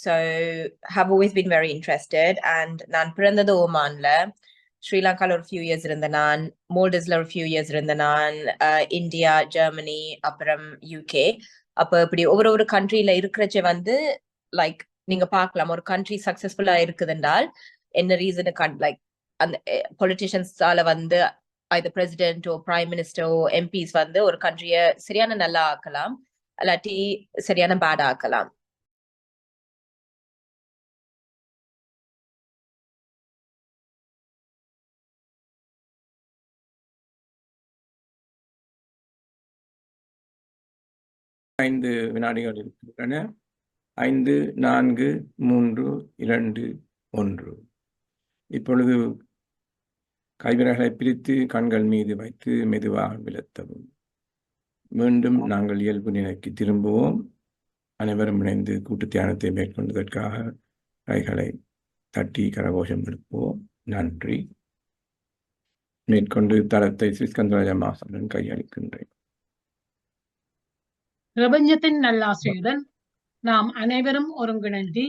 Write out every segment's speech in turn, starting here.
So have always been very interested. And நான் பிறந்தது ஓமான்ல, ஸ்ரீலங்கால ஒரு few years இருந்த நான், மோல்டிவ்ஸ்ல ஒரு few years இருந்த நான், இந்தியா, ஜெர்மனி, அப்புறம் யூகே. அப்ப இப்படி ஒவ்வொரு கண்ட்ரில இருக்கிறச்ச வந்து லைக் நீங்க பார்க்கலாம், ஒரு கண்ட்ரி சக்சஸ்ஃபுல்லா இருக்குதுன்றால் என்ன ரீசனுக்கு லைக் அந்த பொலிட்டிஷியன்ஸால வந்து either president or prime minister or MPs வந்து ஒரு கண்ட்ரிய சரியான நல்லா ஆக்கலாம், இல்லாட்டி சரியான பேட் ஆக்கலாம். ஐந்து வினாடிகள் இருக்கின்றன. 5, 4, 3, 2, 1. இப்பொழுது கைவிரல்களை பிரித்து கண்கள் மீது வைத்து மெதுவாக விலத்தவும். மீண்டும் நாங்கள் இயல்பு நிலைக்கு திரும்புவோம். அனைவரும் இணைந்து கூட்டு தியானத்தை மேற்கொண்டதற்காக கைகளை தட்டி கரகோஷம் எழுப்புவோம். நன்றி. மேற்கொண்டு தளத்தை ஸ்ரீஸ்கந்தராஜா மாஸ்டருடன் கையளிக்கின்றேன். பிரபஞ்சத்தின் நல்லாசையுடன் நாம் அனைவரும் ஒருங்கிணைந்து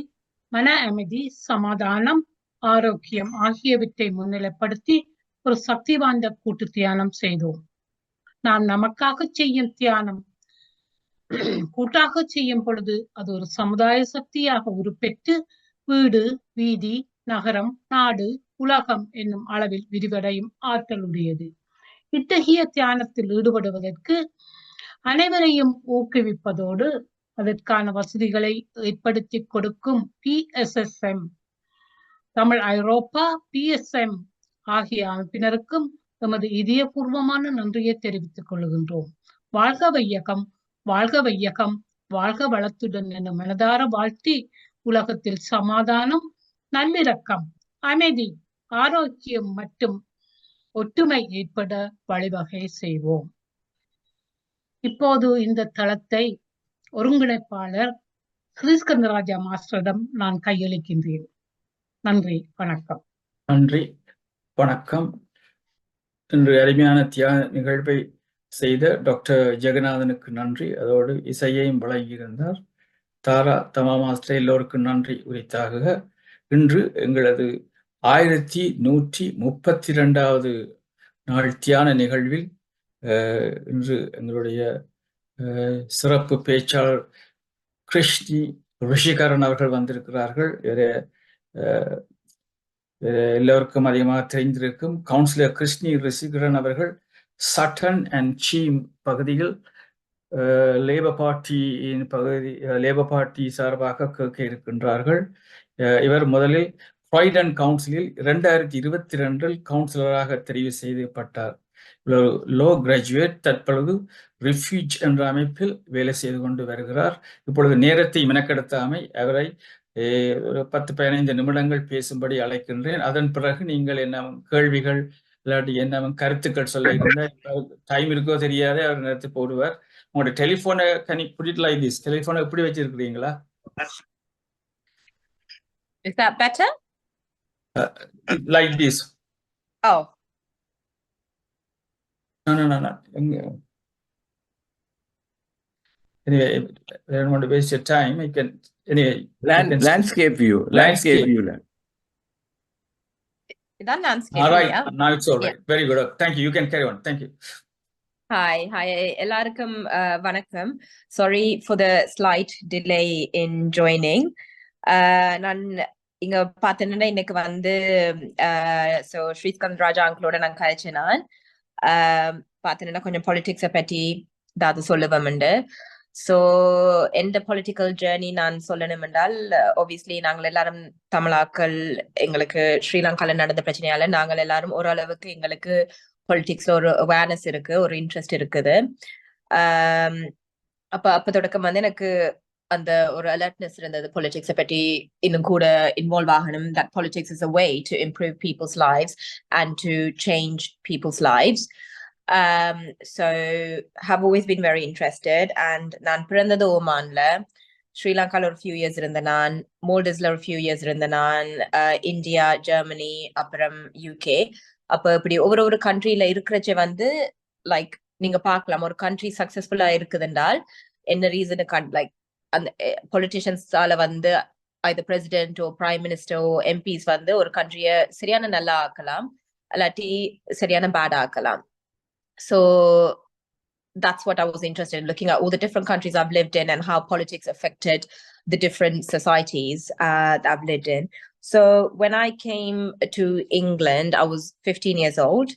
மன அமைதி, சமாதானம், ஆரோக்கியம் ஆகியவற்றை முன்னிலைப்படுத்தி ஒரு சக்தி வாய்ந்த கூட்டு தியானம் செய்தோம். நாம் நமக்காக செய்யும் தியானம் கூட்டாக செய்யும் பொழுது அது ஒரு சமுதாய சக்தியாக உருப்பெற்று வீடு, வீதி, நகரம், நாடு, உலகம் என்னும் அளவில் விரிவடையும் ஆற்றலுடையது. இத்தகைய தியானத்தில் ஈடுபடுவதற்கு அனைவரையும் ஊக்குவிப்பதோடு அதற்கான வசதிகளை ஏற்படுத்தி கொடுக்கும் PSSM, தமிழ் ஐரோப்பா, PSM ஆகிய அமைப்பினருக்கும் எமது இதயபூர்வமான நன்றியை தெரிவித்துக் கொள்கின்றோம். வாழ்க வையகம், வாழ்க வையகம், வாழ்க வளத்துடன் என மனதார வாழ்த்தி உலகத்தில் சமாதானம், நல்லிணக்கம், அமைதி, ஆரோக்கியம் மற்றும் ஒற்றுமை ஏற்பட வழிவகை செய்வோம். இப்போது இந்த தளத்தை ஒருங்கிணைப்பாளர் ஸ்ரீஸ்கந்தராஜா மாஸ்டரிடம் நான் கையளிக்கின்றேன். நன்றி, வணக்கம். நன்றி, வணக்கம். இன்று அருமையான தியான நிகழ்வை செய்த டாக்டர் ஜெகநாதனுக்கு நன்றி. அதோடு இசையையும் வழங்கியிருந்தார் தாரா தமா மாஸ்டர். எல்லோருக்கும் நன்றி உரித்தாக. இன்று எங்களது 1132வது நாள் தியான நிகழ்வில் இன்று எங்களுடைய சிறப்பு பேச்சாளர் கிருஷ்ணி ரிஷிகரன் அவர்கள் வந்திருக்கிறார்கள். எல்லோருக்கும் அதிகமாக தெரிந்திருக்கும் கவுன்சிலர் கிருஷ்ணி ரிஷிகரன் அவர்கள் சட்டன் அண்ட் சீம் பகுதியில் லேபர் பார்ட்டி சார்பாக கேட்க இருக்கின்றார்கள். இவர் முதலில் ஃப்ராய்டன் கவுன்சிலில் 2022 கவுன்சிலராக தெரிவு செய்யப்பட்டார். லோ கிராஜுவேட், தற்பொழுது ரிஃப்யூஜ் என்ற அமைப்பில் வேலை செய்து கொண்டு வருகிறார். இப்பொழுது நேரத்தை மெனக்கெடுத்தாமை அவரை ஒரு 10-15 நிமிடங்கள் பேசும்படி அழைக்கின்றேன். அதன் பிறகு நீங்கள் என்ன கேள்விகள் இல்லாட்டி என்ன கருத்துக்கள் சொல்ல டைம் இருக்கோ தெரியாத அவர் நேரத்தை போடுவார். உங்களோட டெலிஃபோனை டெலிஃபோனை எப்படி வச்சிருக்கிறீங்களா? Is that better? Like this. Oh. No. Anyway, I don't want to waste your time. I can anyway. Landscape view. Landscape view. Idan landscape. All right. Yeah. Now it's all right. Yeah. Very good. Thank you. You can carry on. Thank you. Hi. எல்லாருக்கும் வணக்கம். Sorry for the slight delay in joining. நான் இங்க பார்த்தேன்னா இன்னைக்கு வந்து so Sriskandarajah அங்கிளோட நான் கழிச்சேன். நான் பார்த்தேன்னா கொஞ்சம் பொலிட்டிக்ஸை பற்றி ஏதாவது சொல்லுவோம்ண்டு. ஸோ எந்த பொலிட்டிக்கல் ஜேர்னி நான் சொல்லணும் என்றால், ஒப்வியஸ்லி நாங்கள் எல்லாரும் தமிழாக்கள், எங்களுக்கு ஸ்ரீலங்காவில் நடந்த பிரச்சனையால நாங்கள் எல்லாரும் ஓரளவுக்கு எங்களுக்கு பொலிட்டிக்ஸ்ல ஒரு அவேர்னஸ் இருக்கு, ஒரு இன்ட்ரெஸ்ட் இருக்குது. அப்ப தொடக்கம் வந்து எனக்கு அந்த ஒரு அலர்ட்னஸ் இருந்தது பொலிட்டிக்ஸை பற்றி இன்னும் கூட இன்வால்வ் ஆகணும். That politics is a way to improve people's lives and to change people's lives. So have always been very interested. And நான் பிறந்தது ஓமான்ல, ஸ்ரீலங்கால ஒரு few years இருந்த நான், மோல்டிவ்ஸ்ல ஒரு few years இருந்த நான், இந்தியா, ஜெர்மனி, அப்புறம் யூகே. அப்ப இப்படி ஒவ்வொரு கண்ட்ரில இருக்கிறச்ச வந்து லைக் நீங்க பார்க்கலாம், ஒரு கண்ட்ரி சக்சஸ்ஃபுல்லா இருக்குதுன்றால் என்ன ரீசனுக்கு லைக் அந்த பொலிட்டிஷியன்ஸால வந்து either president or prime minister or MPs வந்து ஒரு கண்ட்ரிய சரியான நல்லா ஆக்கலாம் இல்லாட்டி சரியான பேட் ஆக்கலாம். So that's what I was interested in, looking at all the different countries I've lived in and how politics affected the different societies that I've lived in. So when I came to England, I was 15 years old.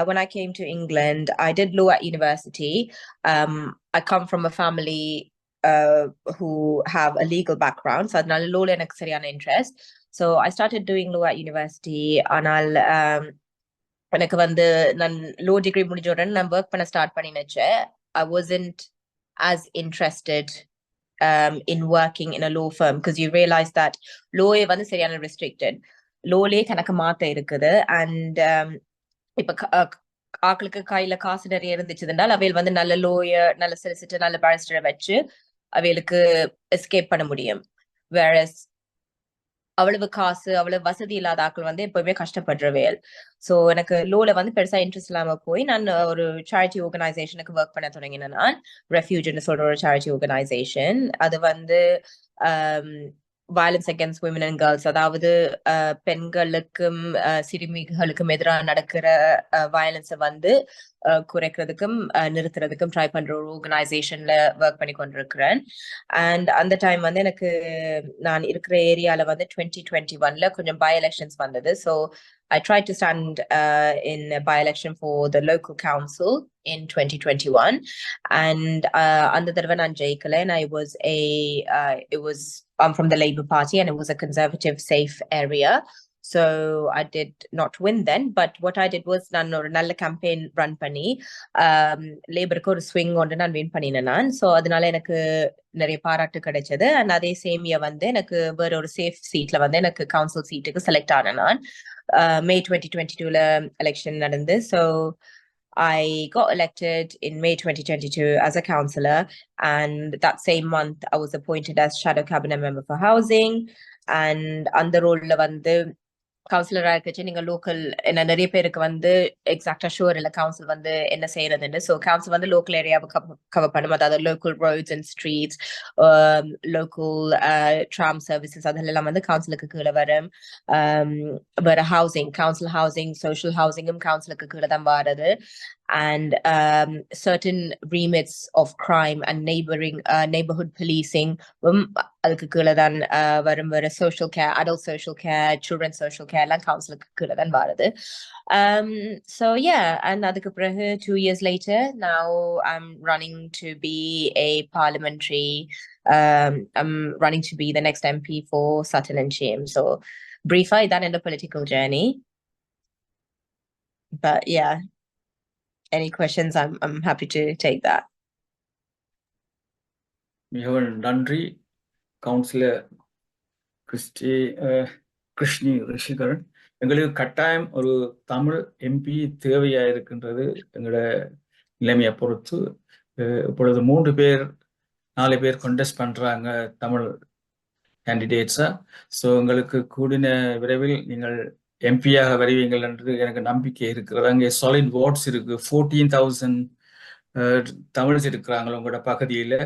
When I came to England, I did law at university. I come from a family who have a legal background, so adnala law la enakku seriyana interest. So I started doing law at university. Anal எனக்கு வந்து நான் low degree முடிஞ்ச உடனே நான் work பண்ண start பண்ணி நினைச்சேன். I wasn't as interested in working in a law firm because you realize that law வந்து சரியான restricted. லோலே கணக்கு மாத்த இருக்குது. And இப்ப ஆக்களுக்கு கையில காசு நிறைய இருந்துச்சுதுனால் அவையில் வந்து நல்ல லோயர், நல்ல சொலிசிட்டர், நல்ல பாரிஸ்டரை வச்சு அவைகளுக்கு எஸ்கேப் பண்ண முடியும். Whereas அவ்வளவு காசு, அவ்வளவு வசதி இல்லாத ஆக்கள் வந்து எப்பவுமே கஷ்டப்படுறவேல். ஸோ எனக்கு லோல வந்து பெருசா இன்ட்ரெஸ்ட் இல்லாம போய் நான் ஒரு சேரிட்டி ஆர்கனைசேஷனுக்கு ஒர்க் பண்ண தொடங்கினேன். நான் ரெஃப்யூஜின்னு சொல்ற ஒரு சேரிட்டி ஆர்கனைசேஷன். அது வந்து violence against women and girls, அதாவது பெண்களுக்கும் சிறுமிகளுக்கும் எதிராக நடக்கிற வயலன்ஸை வந்து குறைக்கிறதுக்கும் நிறுத்துறதுக்கும் ட்ரை பண்ற ஒரு ஆர்கனைசேஷன்ல ஒர்க் பண்ணி கொண்டிருக்கிறேன். அண்ட் அந்த டைம் வந்து எனக்கு நான் இருக்கிற ஏரியால வந்து 2021ல கொஞ்சம் பை எலெக்ஷன்ஸ் வந்தது. So I tried to stand in a by-election for the local council in 2021, and under the நான் ஜெயிக்கல. And I'm from the Labour Party, and it was a conservative, safe area. So I did not win then, but what I did was நான் ஒரு நல்ல campaign run பண்ணி லேபருக்கு ஒரு swing ஒன்று நான் win பண்ணினேன் நான். ஸோ அதனால எனக்கு நிறைய பாராட்டு கிடைச்சது. அண்ட் அதே சேமியா வந்து எனக்கு வேற ஒரு சேஃப் சீட்ல வந்து எனக்கு கவுன்சில் சீட்டுக்கு செலக்ட் ஆனேன் நான். May 2022ல எலெக்ஷன் நடந்து. So I got elected in May 2022 as a councillor, and that same month I was appointed as shadow cabinet member for housing. And அந்த ரோல்ல வந்து கவுன்சிலரா இருக்கச்சு நீங்க லோக்கல் என்ன நிறைய பேருக்கு வந்து எக்ஸாக்டா ஷூர் இல்ல கவுன்சில் வந்து என்ன செய்யறதுன்னு. ஸோ கவுன்சில் வந்து லோக்கல் ஏரியாவை கவர் பண்ணும், அதாவது local roads and streets, local tram services, அதெல்லாம் வந்து கவுன்சிலுக்கு கீழே வரும். வேற ஹவுசிங், கவுன்சில் ஹவுசிங், சோஷியல் ஹவுசிங்கும் கவுன்சிலுக்கு கீழே தான் வருது. And certain remits of crime and neighborhood policing அதுக்கு கீழே தான் வரும். வேற social care, adult social care, children's social care எல்லாம் கவுன்சிலுக்கு கீழே தான் வருது. So yeah, and அதுக்கு பிறகு 2 years later now I'm running to be a parliamentary I'm running to be the next MP for Sutton and Shame. So briefly that in the political journey, but yeah, any questions, I'm happy to take that. மிகவும் நன்றி councillor Krishni ரிஷிகரன். எங்களுக்கு கட்டாயம் ஒரு Tamil MP தேவையா இருக்கின்றது எங்களோட நிலைமையை பொறுத்து. இப்பொழுது 4 பேர் கண்டெஸ்ட் பண்றாங்க தமிழ் கேண்டிடேட்ஸா. ஸோ உங்களுக்கு கூடின விரைவில் நீங்கள் எம்பியாக வருவீங்கள் என்று எனக்கு நம்பிக்கை இருக்கிறது. அங்கே சாலிட் வாட்ஸ் இருக்கு, 14,000 தமிழ்ஸ் இருக்கிறாங்க உங்களோட பகுதியில்.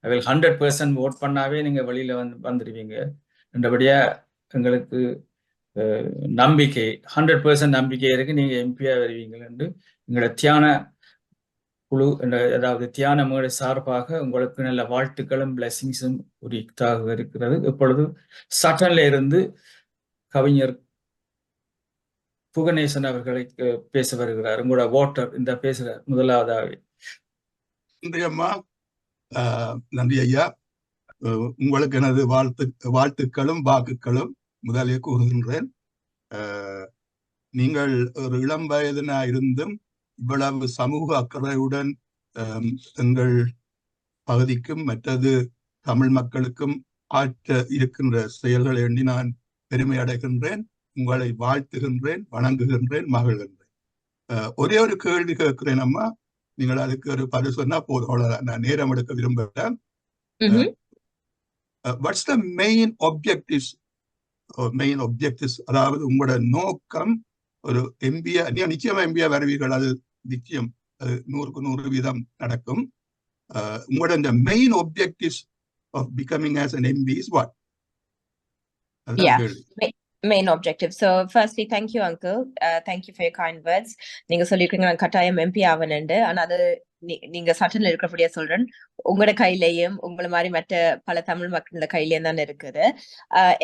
அதில் 100% ஓட் பண்ணாவே நீங்க வெளியில வந்துடுவீங்க என்றபடியா எங்களுக்கு நம்பிக்கை 100% நம்பிக்கை இருக்கு நீங்க எம்பியா வருவீங்கள் என்று. எங்களோட தியான குழு, அதாவது தியான மேடை சார்பாக உங்களுக்கு நல்ல வாழ்த்துக்களும் பிளெஸிங்ஸும் உரித்தாக இருக்கிறது. இப்பொழுது சட்டன்ல இருந்து கவிஞர் புகனேசன் அவர்களை பேச வருகிறார். உங்களோட ஓட்டர் இந்த பேசுகிறார் முதலாவதாக. நன்றி ஐயா. உங்களுக்கு எனது வாழ்த்துக்களும் வாக்குகளும் முதலே கூறுகின்றேன். நீங்கள் ஒரு இளம் வயதினா இருந்தும் இவ்வளவு சமூக அக்கறையுடன் எங்கள் பகுதிக்கும் மற்றது தமிழ் மக்களுக்கும் ஆற்ற இருக்கின்ற செயல்களை எண்ணி நான் பெருமை அடைகின்றேன். உங்களை வாழ்த்துகின்றேன், வணங்குகின்றேன், மகிழ்கின்றேன். ஒரே ஒரு கேள்வி கேட்கிறேன் அம்மா, நீங்கள் அதுக்கு ஒரு பதில் சொன்னா போதும், அவ்வளவுதான். நான் நேரம் எடுக்க விரும்புகிறேன். வாட்ஸ் த மெயின் objectives, அதாவது உங்களோட நோக்கம் ஒரு எம்பியா, நிச்சயமா எம்பியா வருவீர்கள், அது நிச்சயம், அது 100% நடக்கும். உங்களோட இந்த main objectives of becoming as an MP is what? அதுதான் Yeah, கேள்வி. main objective. So firstly, thank you, uncle. Thank you for your kind words. நீங்க சொல்லிருக்கீங்க நான் கட்டாயம் எம்பி ஆவணுண்டு. ஆனா அது நீங்க சட்டன்ல இருக்கிறபடியா சொல்றேன். உங்களோட கையிலேயும் உங்களை மாதிரி மற்ற பல தமிழ் மக்களோட கையிலேயும் தான் இருக்குது.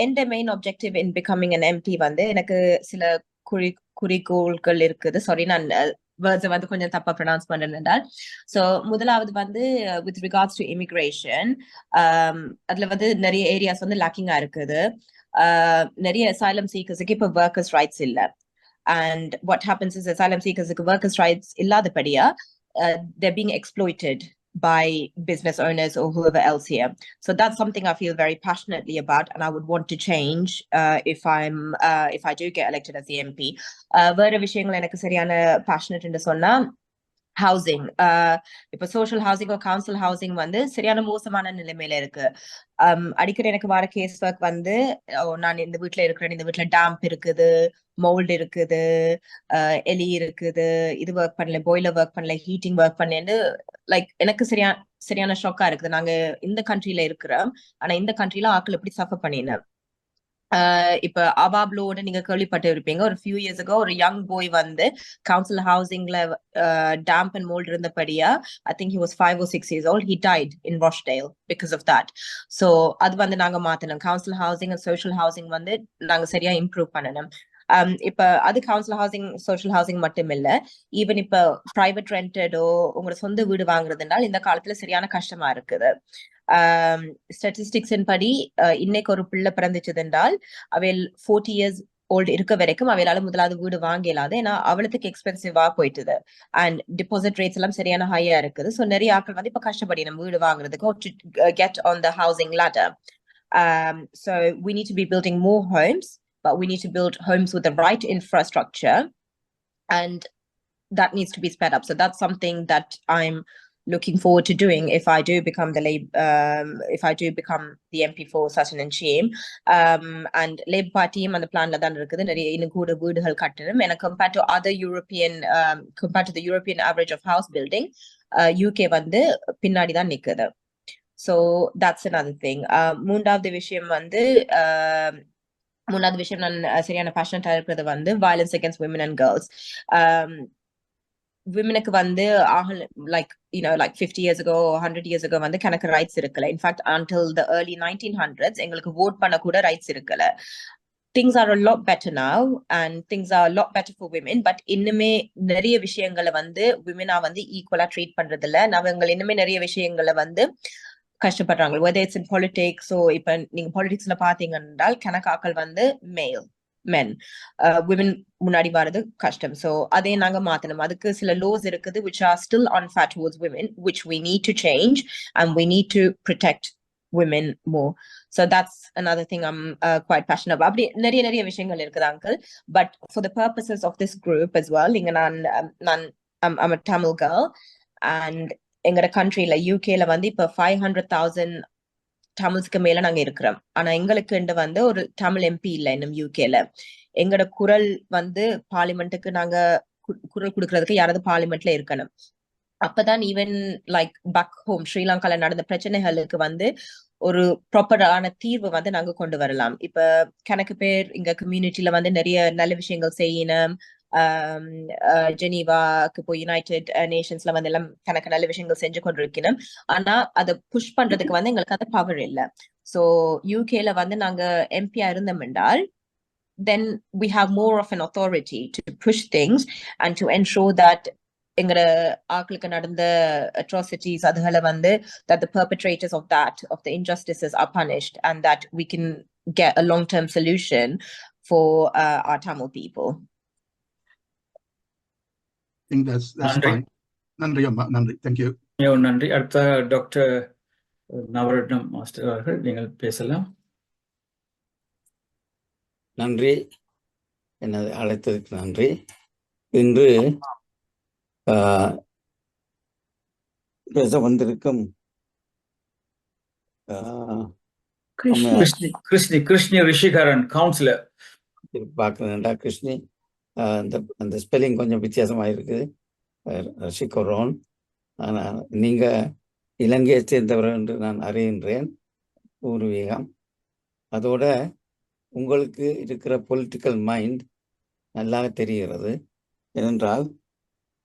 எந்த main objective in becoming an MP வந்து எனக்கு சில குறிக்கோள்கள் இருக்குது. சாரி, நான் வேர்ட்ஸை வந்து கொஞ்சம் தப்பா ப்ரொனவுன்ஸ் பண்றேன். ஸோ முதலாவது வந்து வித் ரிகார்ட்ஸ் டு இமிகிரேஷன், அதுல வந்து நிறைய ஏரியாஸ் வந்து லேக்கிங்கா இருக்குது. நிறைய asylum seekersக்கு இப்ப workers rights இல்ல. And what happens is asylum seekersக்கு workers rights இல்லாதபடியா they're being exploited by business owners or whoever else here. So that's something I feel very passionately about, and I would want to change if I do get elected as the MP. வேற விஷயங்கள் எனக்கு சரியான passionate என்று சொன்னா housing. இப்ப social housing or council housing வந்து சரியான மோசமான நிலைமையில இருக்கு. அடிக்கடி எனக்கு வர கேஸ் ஒர்க் வந்து நான் இந்த வீட்டுல இருக்கிறேன், இந்த வீட்டுல டேம்ப் இருக்குது, மோல்டு இருக்குது, எலி இருக்குது, இது ஒர்க் பண்ணல, பாய்லர் ஒர்க் பண்ணல, ஹீட்டிங் ஒர்க் பண்ணலன்னு லைக் எனக்கு சரியான ஷாக்கா இருக்குது. நாங்க இந்த கண்ட்ரில இருக்கிறோம், ஆனா இந்த கண்ட்ரில ஆக்கள் எப்படி சஃபர் பண்ணினேன். இப்ப அபாப்லோட நீங்க கேள்விப்பட்டு இருப்பீங்க. ஒரு ஃபியூ இயர்ஸ் ago ஒரு யங் பாய் வந்து கவுன்சில் ஹவுசிங்ல டேம்ப் அண்ட் மோல்ட் இருந்தபடியா, I think he was 5 or 6 years old, he died in Rochdale because of that. So அது வந்து நாங்க மாத்தணும். Council housing and social housing வந்து நாங்க சரியா இம்ப்ரூவ் பண்ணணும். இப்ப அது கவுன்சில் ஹவுசிங் சோஷியல் ஹவுசிங் மட்டும் இல்ல, ஈவன் இப்ப பிரைவேட் ரெண்டடோ உங்களோட சொந்த வீடு வாங்குறதுனால இந்த காலத்துல சரியான கஷ்டமா இருக்குது. ஸ்டாட்டிஸ்டிக்ஸின் படி இன்னைக்கு ஒரு பிள்ளை பிறந்துச்சது என்றால் அவையில் 40 years old இருக்க வரைக்கும் அவையால முதலாவது வீடு வாங்க இயலாது. ஏன்னா அவளுக்கு எக்ஸ்பென்சிவா போயிட்டுது. அண்ட் டிபாசிட் ரேட்ஸ் எல்லாம் சரியான ஹையா இருக்குது. ஸோ நிறைய ஆட்கள் வந்து இப்ப கஷ்டப்படி நம்ம வீடு வாங்குறதுக்கு get on the housing ladder. So we need to be building more homes, but we need to build homes with the right infrastructure, and that needs to be sped up. So that's something that I'm looking forward to doing if I do become the MP for Sutton and Shame. And Labour Party and the plan la than irukudhu, nariya இன்னும் கூட வீடுகள் கட்டணும். And compared to other compared to the European average of house building, UK வந்து பின்னாடி தான் நிக்குது. So that's another thing. மூன்றாவது விஷயம் நான் சரியான passionate இருக்கிறது வந்து violence against women and girls. விமனுக்கு வந்து like 50 years ago, 100 years ago வந்து கணக்கு ரைட்ஸ் இருக்கல. In fact until the early 1900s எங்களுக்கு vote பண்ண கூட ரைட்ஸ் இருக்கல. Things are a lot better now and things are a lot better for women, but இன்னுமே நிறைய விஷயங்களை வந்து விமனா வந்து ஈக்குவலா ட்ரீட் பண்றது இல்ல. அவங்க இன்னுமே நிறைய விஷயங்களை வந்து கஷ்டப்படுறாங்க. whether it's in politics, so இப்ப நீங்க பாலிடிக்ஸ்ல பாத்தீங்க என்றால் கணக்காக்கள் வந்து men, women முன்னாடி வரது கஷ்டம். So அதே நாங்க மாத்தணும். அதுக்கு சில laws இருக்குது which are still unfair towards women, which we need to change, and we need to protect women more. So that's another thing I'm quite passionate about. அப்படி நிறைய விஷயங்கள் இருக்குது uncle, but for the purposes of this group as well, இங்க I'm a Tamil girl, and எங்கட கண்ட்ரில UKல வந்து இப்ப 500,000 தமிழ்ஸ்க்கு மேல நாங்க இருக்கிறோம். ஆனா எங்களுக்கு வந்து ஒரு தமிழ் எம்பி இல்ல இன்னும் யூகேல. எங்கட குரல் வந்து பார்லிமெண்ட்டுக்கு நாங்க குரல் கொடுக்கறதுக்கு யாராவது பார்லிமெண்ட்ல இருக்கணும். அப்பதான் ஈவன் லைக் பேக் ஹோம் ஸ்ரீலங்கால நடந்த பிரச்சனைகளுக்கு வந்து ஒரு ப்ராப்பரான தீர்வு வந்து நாங்க கொண்டு வரலாம். இப்ப கணக்கு பேர் இங்க கம்யூனிட்டில வந்து நிறைய நல்ல விஷயங்கள் செய்யணும். ஜெனீவாக்கு போய் யுனைடெட் நேஷன்ஸ்ல வந்து எல்லாம் கணக்கு நல்ல விஷயங்கள் செஞ்சு கொண்டிருக்கணும். ஆனா அதை புஷ் பண்றதுக்கு வந்து எங்களுக்கு அந்த பவர் இல்லை. ஸோ யூகேல வந்து நாங்க எம்பியா இருந்தோம் என்றால் then we have more of an authority to push things and to ensure that எங்கட ஆக்களுக்கு நடந்த atrocities அதுகளை வந்து that the perpetrators of the injustices are punished, and that we can get a long-term solution for our Tamil people. I think that's fine. நன்றி அம்மா, நன்றி. Thank you. நன்றி. அடுத்த டாக்டர் நவரத்னம் மாஸ்டர் அவர்கள், நீங்கள் பேசலாம். நன்றி, என்னை அழைத்ததுக்கு நன்றி. இன்று பேச வந்திருக்கும் கிருஷ்ணி ரிஷிகரன் கவுன்சிலர் பார்க்கணுண்டா. கிருஷ்ணி அந்த ஸ்பெல்லிங் கொஞ்சம் வித்தியாசமாக இருக்குது, ரிஷிகரோன். ஆனால் நீங்கள் இலங்கையை சேர்ந்தவர் என்று நான் அறிகின்றேன். பூர்வீகம். அதோட உங்களுக்கு இருக்கிற பொலிட்டிக்கல் மைண்ட் நல்லா தெரிகிறது. ஏனென்றால்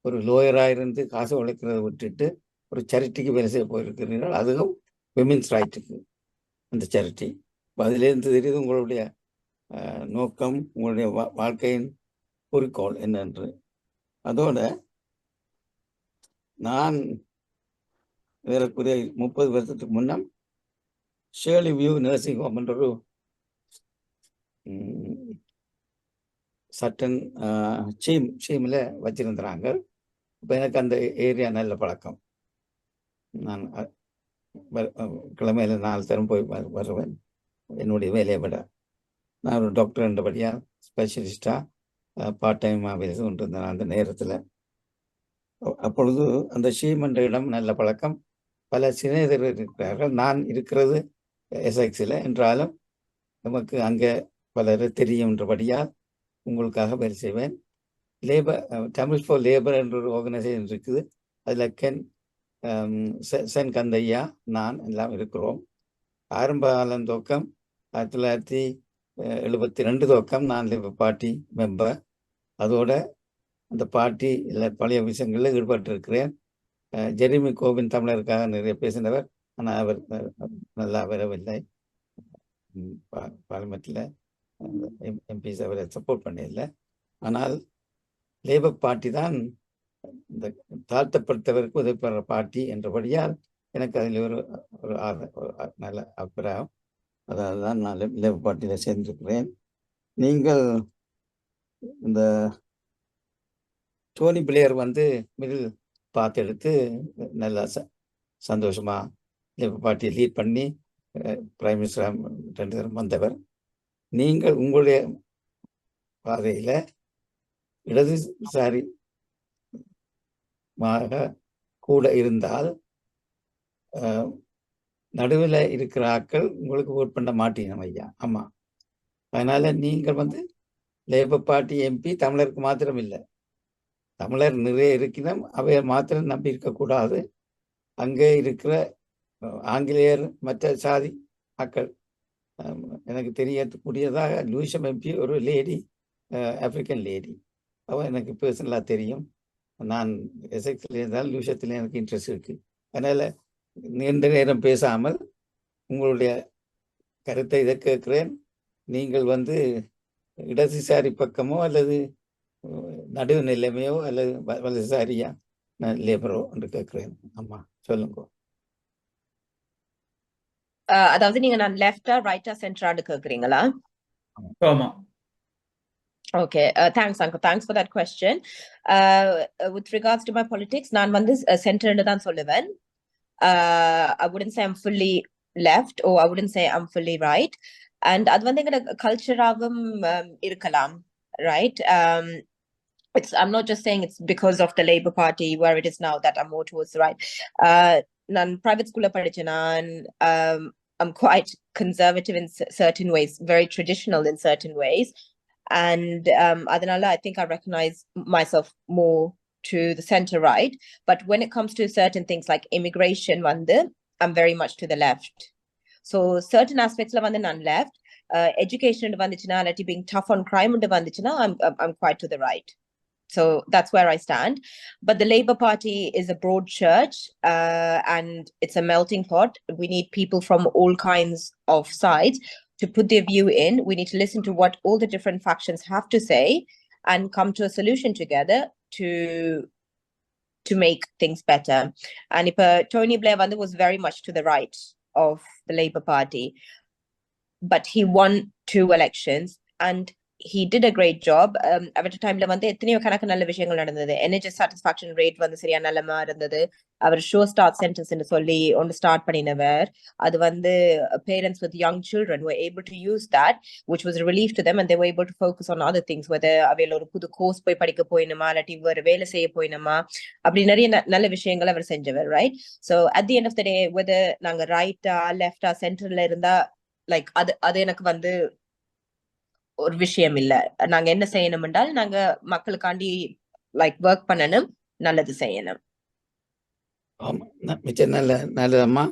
ஒரு லோயராக இருந்து காசு உழைக்கிறத விட்டுட்டு ஒரு சேரிட்டிக்கு வேலை செய்ய போயிருக்கிறீர்கள். அதுவும் விமென்ஸ் ரைட்டுக்கு அந்த சேரிட்டி. அதிலிருந்து தெரியுது உங்களுடைய நோக்கம், உங்களுடைய வாழ்க்கையின் குறிக்கோள் என்னென்று. அதோட நான் ஏறக்குறைய 30 வருஷத்துக்கு முன்னம் ஷேர்லி வியூ நர்சிங் ஹோம் என்ற ஒரு சட்டன் சீமில் வச்சிருந்தாங்க. இப்போ எனக்கு அந்த ஏரியா நல்ல பழக்கம். நான் கிழமையில 4 தரம் போய் வருவேன். என்னுடைய வேலையை விட நான் ஒரு டாக்டர் என்றபடியாக ஸ்பெஷலிஸ்டாக பார்ட் டைமாக வேலை கொண்டு இருந்தேன் அந்த நேரத்தில். அப்பொழுது அந்த ஷீம் என்ற இடம் நல்ல பழக்கம். பல சிநேகிதர்கள் இருக்கிறார்கள். நான் இருக்கிறது எஸ்எக்ஸில் என்றாலும் நமக்கு அங்கே பலர் தெரியும்ன்றபடியாக உங்களுக்காக வேலை செய்வேன். லேபர் தமிழ் ஃபார் லேபர் என்ற ஒரு ஆர்கனைசேஷன் இருக்குது. அதில் சென் கந்தையா நான் எல்லாம் இருக்கிறோம். ஆரம்ப காலம் துவக்கம் 1972 துவக்கம் நான் லேபர் பார்ட்டி மெம்பர். அதோட அந்த பார்ட்டி இல்லை பழைய விஷயங்களில் ஈடுபட்டிருக்கிறேன். ஜெரிமி கோபின் தமிழருக்காக நிறைய பேசினவர். ஆனால் அவர் நல்லா வரவில்லை. பார்லிமெண்ட்டில் எம்பிஸ் அவரை சப்போர்ட் பண்ணல. ஆனால் லேபர் பார்ட்டி தான் இந்த தாழ்த்தப்படுத்தவருக்கு உதவிப்படுற பார்ட்டி என்றபடியால் எனக்கு அதில் ஒரு நல்ல அபிப்பிராயம். அதாவது தான் நான் லேபர் பார்ட்டியில் சேர்ந்திருக்கிறேன். நீங்கள் இந்த டோனி பிளேயர் மிடில் பாத் எடுத்து நல்லா சந்தோஷமாக லேபர் பார்ட்டியை லீட் பண்ணி பிரைம் மினிஸ்டர் 2 தரம் வந்தவர். நீங்கள் உங்களுடைய பாதையில் இடதுசாரி கூட இருந்தால் நடுவில் இருக்கிற ஆட்கள் உங்களுக்கு ஓட் பண்ண மாட்டீங்க ஐயா. ஆமாம். அதனால நீங்கள் லேபர் பார்ட்டி எம்பி தமிழருக்கு மாத்திரம் இல்லை, தமிழர் நிறைய இருக்கணும். அவைய மாத்திரம் நம்பி இருக்கக்கூடாது. அங்கே இருக்கிற ஆங்கிலேயர் மற்ற சாதி மக்கள் எனக்கு தெரியக்கூடியதாக லூயிஷம் எம்பி ஒரு லேடி, ஆப்பிரிக்கன் லேடி. அவள் எனக்கு பர்சனலாக தெரியும். நான் எஸ்எக்ஸில் இருந்தாலும் லூஷத்தில் எனக்கு இன்ட்ரெஸ்ட் இருக்குது. அதனால் நீண்ட நேரம் பேசாமல் உங்களுடைய கருத்தை இதை கேட்குறேன். நீங்கள் இடதுசாரி பக்கமோ அல்லது நடுவு நிலைமையோ அல்லது வலதுசாரியா லேபரோ என்று கேட்குறேன். ஆமா, சொல்லுங்க. அதாவது நீங்க நான் லெஃப்டா ரைட்டா சென்டரான்னு கேக்குறீங்களா? ஆமா. Okay, thanks Anko. Thanks for that question. With regards to my politics, நான் center ன்னு தான் சொல்லுவேன். I wouldn't say I'm fully left or I wouldn't say I'm fully right. And அது எங்கட கல்ச்சராவும் இருக்கலாம், right? I'm not just saying it's because of the Labour Party where it is now that I'm more towards the right. நான் private school படிச்சேன். I'm quite conservative in certain ways, very traditional in certain ways. And adanala I think I recognize myself more to the center right. But when it comes to certain things like immigration, I'm very much to the left. So certain aspects la nan left. Education vandichina, being tough on crime vandichina, I'm quite to the right. So that's where I stand. But the Labour Party is a broad church, and it's a melting pot. We need people from all kinds of sides to put their view in. We need to listen to what all the different factions have to say and come to a solution together to make things better. And if Tony Blair was very much to the right of the Labour Party, but he won 2 elections and he did a great job. At the time எத்தனையோ கணக்கு நல்ல விஷயங்கள் நடந்தது. NHS satisfaction rate சரியா நல்லமா இருந்தது. Our show start centres என்று சொல்லி ஒன்று ஸ்டார்ட் பண்ணினவர். அது parents with young children were able to use that, which was a relief to them, and they were able to focus on other things, whether அவையில ஒரு புது கோர்ஸ் போய் படிக்க போயினுமா இல்லாட்டி வேறு வேலை செய்ய போயினுமா, அப்படி நிறைய நல்ல விஷயங்கள் அவர் செஞ்சவர், right? So at the end of the day, whether நாங்க ரைட்டா லெஃப்டா சென்டர்ல இருந்தா லைக் அது எனக்கு ஒரு விஷயம் இல்ல. நாங்க என்ன செய்யணும் என்றால் நாங்க மக்களுக்காண்டி லைக் ஒர்க் பண்ணணும், நல்லது செய்யணும். மிச்சம் நல்லதம்மா.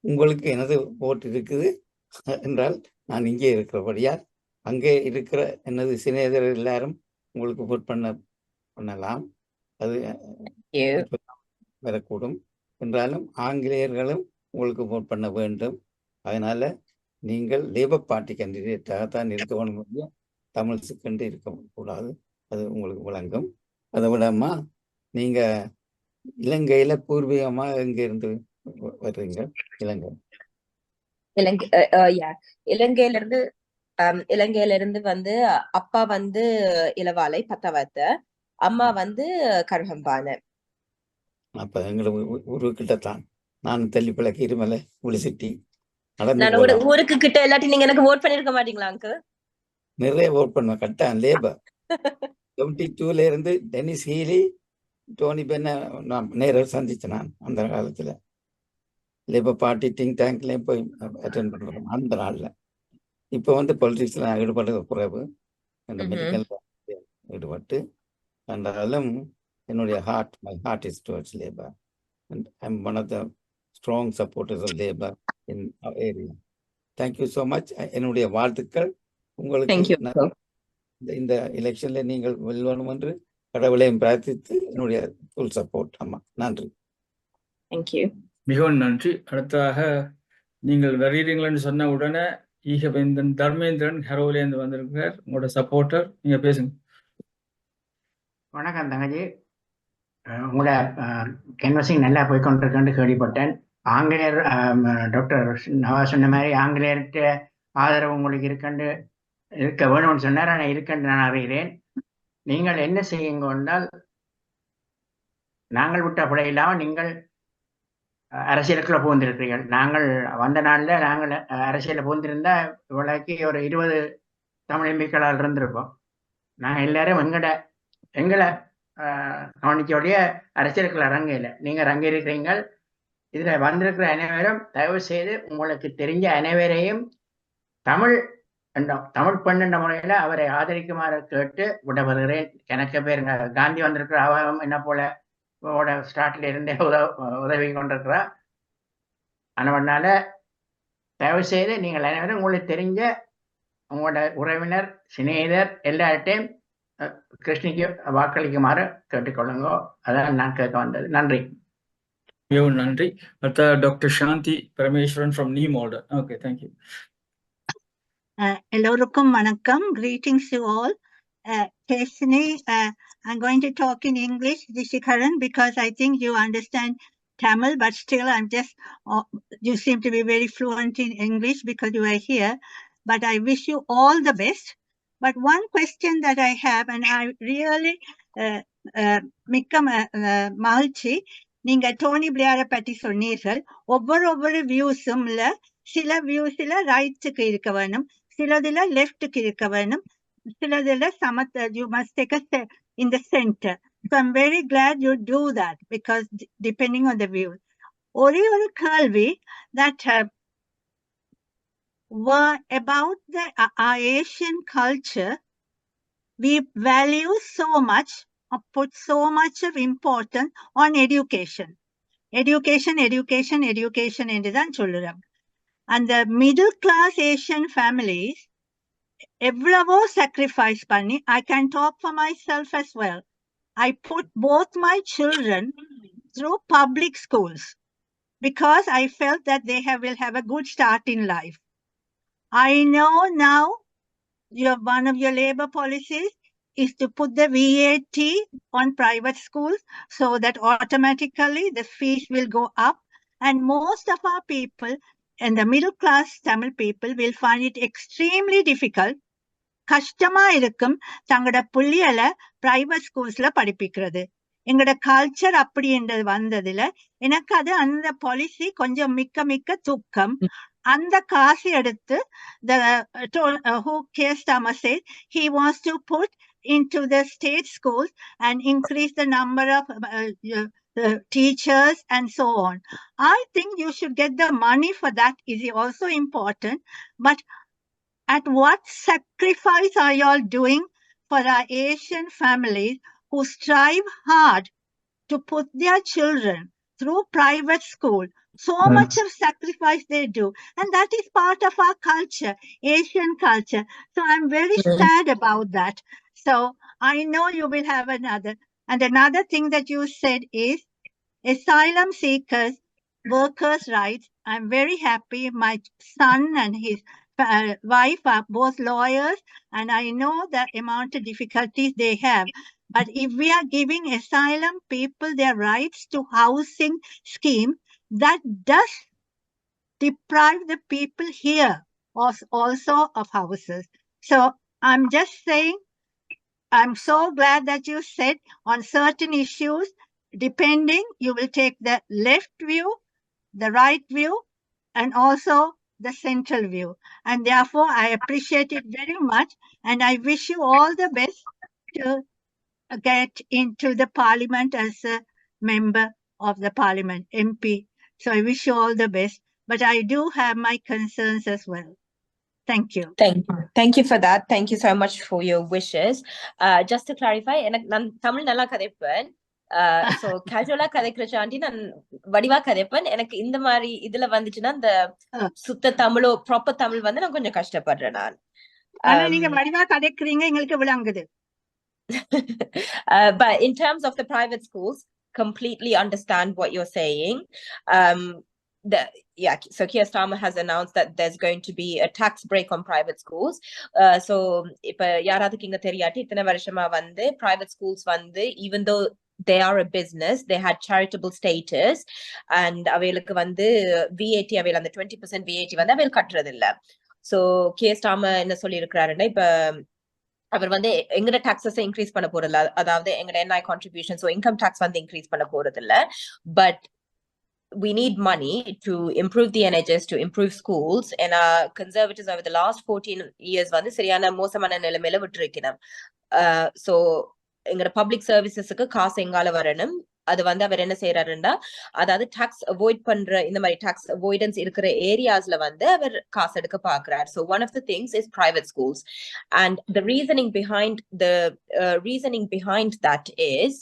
உங்களுக்கு எனது ஓட்டு இருக்குது என்றால் நான் இங்கே இருக்கிறபடியால் அங்கே இருக்கிற எனது சிநேகிதர் எல்லாரும் உங்களுக்கு ஓட் பண்ணலாம். அது வரக்கூடும். என்றாலும் ஆங்கிலேயர்களும் உங்களுக்கு ஓட் பண்ண வேண்டும். அதனால நீங்கள் லேபர் பார்ட்டி கேண்டிடேட்டாகத்தான் இருக்க வேண்டும், தமிழ்ஸுக்கென்று இருக்கக்கூடாது. அது உங்களுக்கு விளங்கும். அதை விடமா நீங்க இலங்கையில பூர்வீகமா எங்க இருந்து வர்றீங்க? இலங்கையில இருந்து வந்து அப்பா வந்து இளவாலை பத்தவத்த, அம்மா வந்து கருகம்பான. அப்ப எங்களுக்கு ஊருக்கிட்டத்தான். நான் தெல்லிப்பழக்கு இருமலை உளிசிட்டி நான் ஊருக்கு கிட்ட எல்லாத்தையும் நீங்க எனக்கு ஓட் பண்ணிருக்க மாட்டீங்களா அங்கு? நிறைய ஓட் பண்ணுவேன். கட்டான் லேபர் 72ல இருந்து டெனிஸ் ஹீலி, டோனி பென்ன நான் நேரில் சந்திச்சேன். நான் அந்த காலத்துல லேபர் பார்ட்டி திங்க் டேங்க்லயும் போய் அட்டென்ட் பண்றோம் அந்த நாள்ல. இப்போ வந்து பொலிட்டிக்ஸ்ல ஈடுபடுறது குறைவு. இந்த மெடிக்கல் ஈடுபட்டு என்றாலும் என்னுடைய my heart is towards Labour. And I'm one of the strong supporters of labor in our area. Thank you so much. என்னுடைய வாழ்த்துக்கள் உங்களுக்கு. இந்த எலெக்ஷன்ல நீங்கள் வெல்லணும் என்று கடவுளையும் பிரார்த்தித்து என்னுடைய ஃபுல் சப்போர்ட். ஆமா, நன்றி. தேங்க்யூ. மிகவும் நன்றி. அடுத்ததாக நீங்கள் வருகிறீங்களன்னு சொன்ன உடனே ஈகவேந்தன் தர்மேந்திரன் ஹெரோலேருந்து வந்திருக்கிறார், உங்களோட சப்போர்ட்டர். நீங்க பேசுங்க. வணக்கம் தங்கஜி. உங்களோட கேன்வசிங் நல்லா போய்கொண்டிருக்கேன்னு கேள்விப்பட்டேன். ஆங்கிலேயர் டாக்டர் நவாஸ் சொன்ன மாதிரி ஆங்கிலேயர்கிட்ட ஆதரவு உங்களுக்கு இருக்க வேணும்னு சொன்னார். ஆனால் இருக்குன்னு நான் அறிகிறேன். நீங்கள் என்ன செய்யுங்க என்றால், நாங்கள் விட்ட பிழை இல்லாமல் நீங்கள் அரசியலுக்குள்ள புகுந்திருக்கிறீர்கள். நாங்கள் வந்த நாளில் நாங்கள் அரசியலில் புகுந்திருந்தா இவ்வளோக்கு ஒரு 20 தமிழ் எம்பிக்களால் இருந்திருப்போம். நாங்கள் எல்லாரும் எங்களை கவனிச்சோடைய அரசியலுக்குள்ள இறங்கல. நீங்கள் இறங்கியிருக்கிறீங்கள். இதில் வந்திருக்கிற அனைவரும் தயவு செய்து உங்களுக்கு தெரிஞ்ச அனைவரையும் தமிழ் பெண் என்ற முறையில் அவரை ஆதரிக்குமாறு கேட்டு விடப்படுகிறேன். எனக்கு பேர் காந்தி வந்திருக்கிற அவரும் என்ன போல ஸ்டார்ட்ல இருந்தே உதவி கொண்டிருக்கிறா. அதனால தயவு செய்து நீங்கள் அனைவரும் உங்களுக்கு தெரிஞ்ச உங்களோட உறவினர், சிநேகிதர் எல்லார்ட்டையும் கிருஷ்ணிக்கு வாக்களிக்குமாறு கேட்டுக்கொள்ளுங்க. அதான் நான் கேட்க வந்தது. நன்றி. மிகவும் நன்றி. அடுத்த doctor Shanti Parameswaran from Neemolder. Okay, thank you. எல்லோருக்கும் வணக்கம். Greetings to all. Keshini, I'm going to talk in English, Dishikaran, because I think you understand Tamil, but still you seem to be very fluent in English because you are here. But I wish you all the best. But one question that I have, and I really மிக்க மகிழ்ச்சி, நீங்க டோனி பிளேயரை பற்றி சொன்னீர்கள். ஒவ்வொரு வியூஸும்ல சில வியூஸ்ல ரைட்டுக்கு இருக்க வேணும், சிலதுல லெஃப்ட்டுக்கு இருக்க வேணும், சிலதுல you must take a in the center. So I'm very glad you do that because depending on the view. ஒரே ஒரு கேள்வி that were about the Asian culture. We value so much, or put so much of importance on education. Education என்றுதான் சொல்லுறோம். And the middle class Asian families எவ்வளவோ sacrifice பண்ணி, I can talk for myself as well. I put both my children through public schools because I felt that they will have a good start in life. I know now one of your labor policies is to put the VAT on private schools so that automatically the fees will go up, and most of our people and the middle class Tamil people will find it extremely difficult. கஷ்டமா இருக்கும் தங்களோட புள்ளியலை private ஸ்கூல்ஸ்ல படிப்பிக்கிறது. எங்களோட culture அப்படி என்றது வந்ததுல எனக்கு அந்த policy கொஞ்சம் மிக்க துக்கம். அந்த காசு எடுத்து who Keir Starmer said he wants to put into the state schools and increase the number of teachers and so on. I think you should get the money for that is also important, but at what sacrifice are you all doing for our Asian families who strive hard to put their children through private school So much of sacrifice they do. And that is part of our culture, Asian culture. So I'm very sad about that. So I know you will have another. And another thing that you said is asylum seekers, workers' rights. I'm very happy. My son and his wife are both lawyers, and I know the amount of difficulties they have. But if we are giving asylum people their rights to housing scheme, that does deprive the people here also of houses. So I'm just saying, I'm so glad that you said on certain issues, depending, you will take the left view, the right view, and also the central view. And therefore, I appreciate it very much. And I wish you all the best to get into the parliament as a member of the parliament, MP. So I wish you all the best. But I do have my concerns as well. Thank you. Thank you for that. Thank you so much for your wishes. Just to clarify, நான் தமிழ் நல்லா கதைப்பேன். So casual கதைக்கிறச்சாண்டி நான் வடிவா கதைப்பேன். எனக்கு இந்த மாதிரி இதுல வந்துச்சுன்னா இந்த சுத்த தமிழோ ப்ராப்பர் தமிழ் வந்து நான் கொஞ்சம் கஷ்டப்படுறேன் நான். ஆனா நீங்க வடிவா கதைக்கிறீங்க எங்களுக்கு விளங்குது. But in terms of the private schools, completely understand what you're saying. So Keir Starmer has announced that there's going to be a tax break on private schools. So இப்ப யாராதுக்கு இங்க தெரியாட்டி இத்தனை வருஷமா வந்து private schools வந்து even though they are a business, they had charitable status, and அவைகளுக்கு வந்து VAT அவைகள் அந்த 20% VAT வந்து அவைகள் கட்டுறது இல்ல. So Keir Starmer என்ன சொல்லி இருக்கிறாருன்னா இப்ப அவர் வந்து எங்கட டாக்ஸஸ் இன்க்ரீஸ் பண்ண போறது இல்ல, அதாவது எங்கட NI contribution, so income tax வந்து இன்க்ரீஸ் பண்ண போறது இல்ல. But we need money to improve the NHS, to improve schools, and conservatives over the last 14 years வந்து சரியான மோசமான நிலைமையில விட்டுருக்கணும். So எங்கட பப்ளிக் சர்வீசஸ்க்கு காசு எங்கால வரணும், அது வந்து அவர் என்ன செய்யறாருன்னா அதாவது டாக்ஸ் அவாய்ட் பண்ற இந்த மாதிரி டாக்ஸ் அவாய்டன்ஸ் இருக்கிற ஏரியாஸ்ல வந்து அவர் காசு எடுக்க பாக்குறார். So one of the things is private schools, and the reasoning behind that is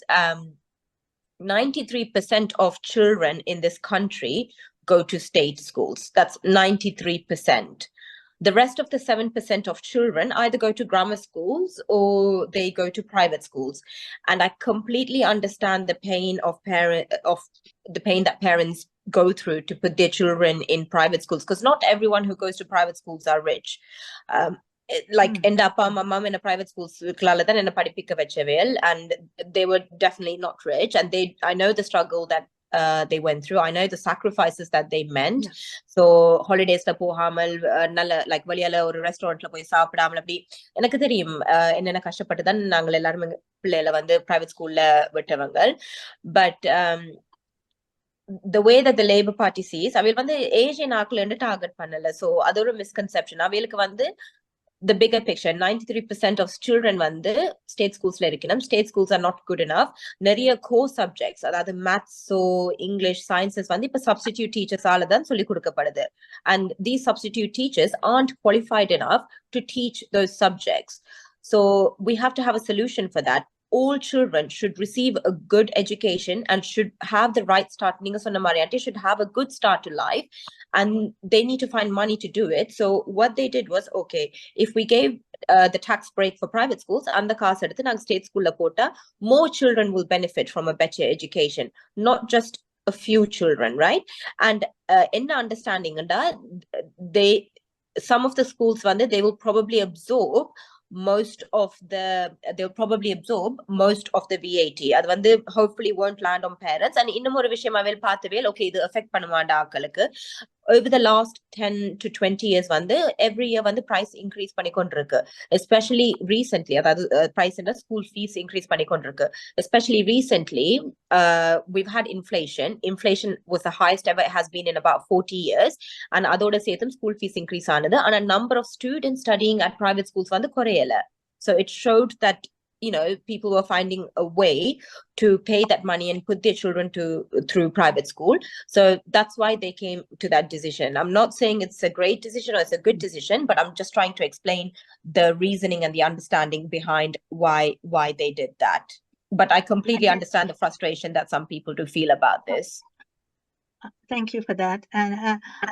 93% of children in this country go to state schools. That's 93%. The rest of the 7% of children either go to grammar schools or they go to private schools. And I completely understand the pain that parents go through to put their children in private schools, because not everyone who goes to private schools are rich. Like end up my mom in a private school and they were definitely not rich, and I know the struggle that they went through. I know the sacrifices that they meant. So holidays la pohamal nalla like வெளியால ஒரு ரெஸ்டாரன்ட்ல போய் சாப்பிடாம அப்படி எனக்கு தெரியும் என்னென்ன கஷ்டப்பட்டு தான் நாங்கள் எல்லாரும் பிள்ளைகளை வந்து பிரைவேட் ஸ்கூல்ல விட்டவங்க. But the way that the Labour Party sees, அவையில் வந்து ஏசியன் ஆக்கள் டார்கெட் பண்ணல. So அது ஒரு மிஸ்கன்செப்ஷன். அவைகளுக்கு வந்து the bigger picture, 93% of children வந்து state schools la irukkenam. State schools are not good enough. Nariya core subjects, adhaadu maths, so English, sciences வந்து இப்ப substitute teachers ஆல தான் சொல்லி கொடுக்கப்படுது, and these substitute teachers aren't qualified enough to teach those subjects. So we have to have a solution for that. All children should receive a good education and should have the right start. Ninga sonna Marianti should have a good start to life, and they need to find money to do it. So what they did was, okay, if we gave the tax break for private schools and the kaas eduthu nang state school la pota, more children will benefit from a better education, not just a few children, right? And in understanding and some of the schools they will probably absorb most of the VAT. அது வந்து hopefully won't land on parents. And இன்னும் ஒரு விஷயம் அவையில் பார்த்தவேல், okay, இது affect பண்ணுவாண்டா ஆக்களுக்கு. Over the last 10 to 20 years வந்து every year வந்து price increase பண்ணிக்கொண்டிருக்கு, especially recently. அதாவது price in the school fees increase பண்ணிக்கொண்டிருக்கு. Especially recently, we've had inflation was the highest ever it has been in about 40 years, and அதோட சேர்த்தும் school fees increase ஆனது, and a number of students studying at private schools வந்து குறையல. So it showed that people were finding a way to pay that money and put their children through private school. So that's why they came to that decision. I'm not saying it's a great decision or it's a good decision, but I'm just trying to explain the reasoning and the understanding behind why they did that. But I completely understand the frustration that some people do feel about this. Thank you for that. And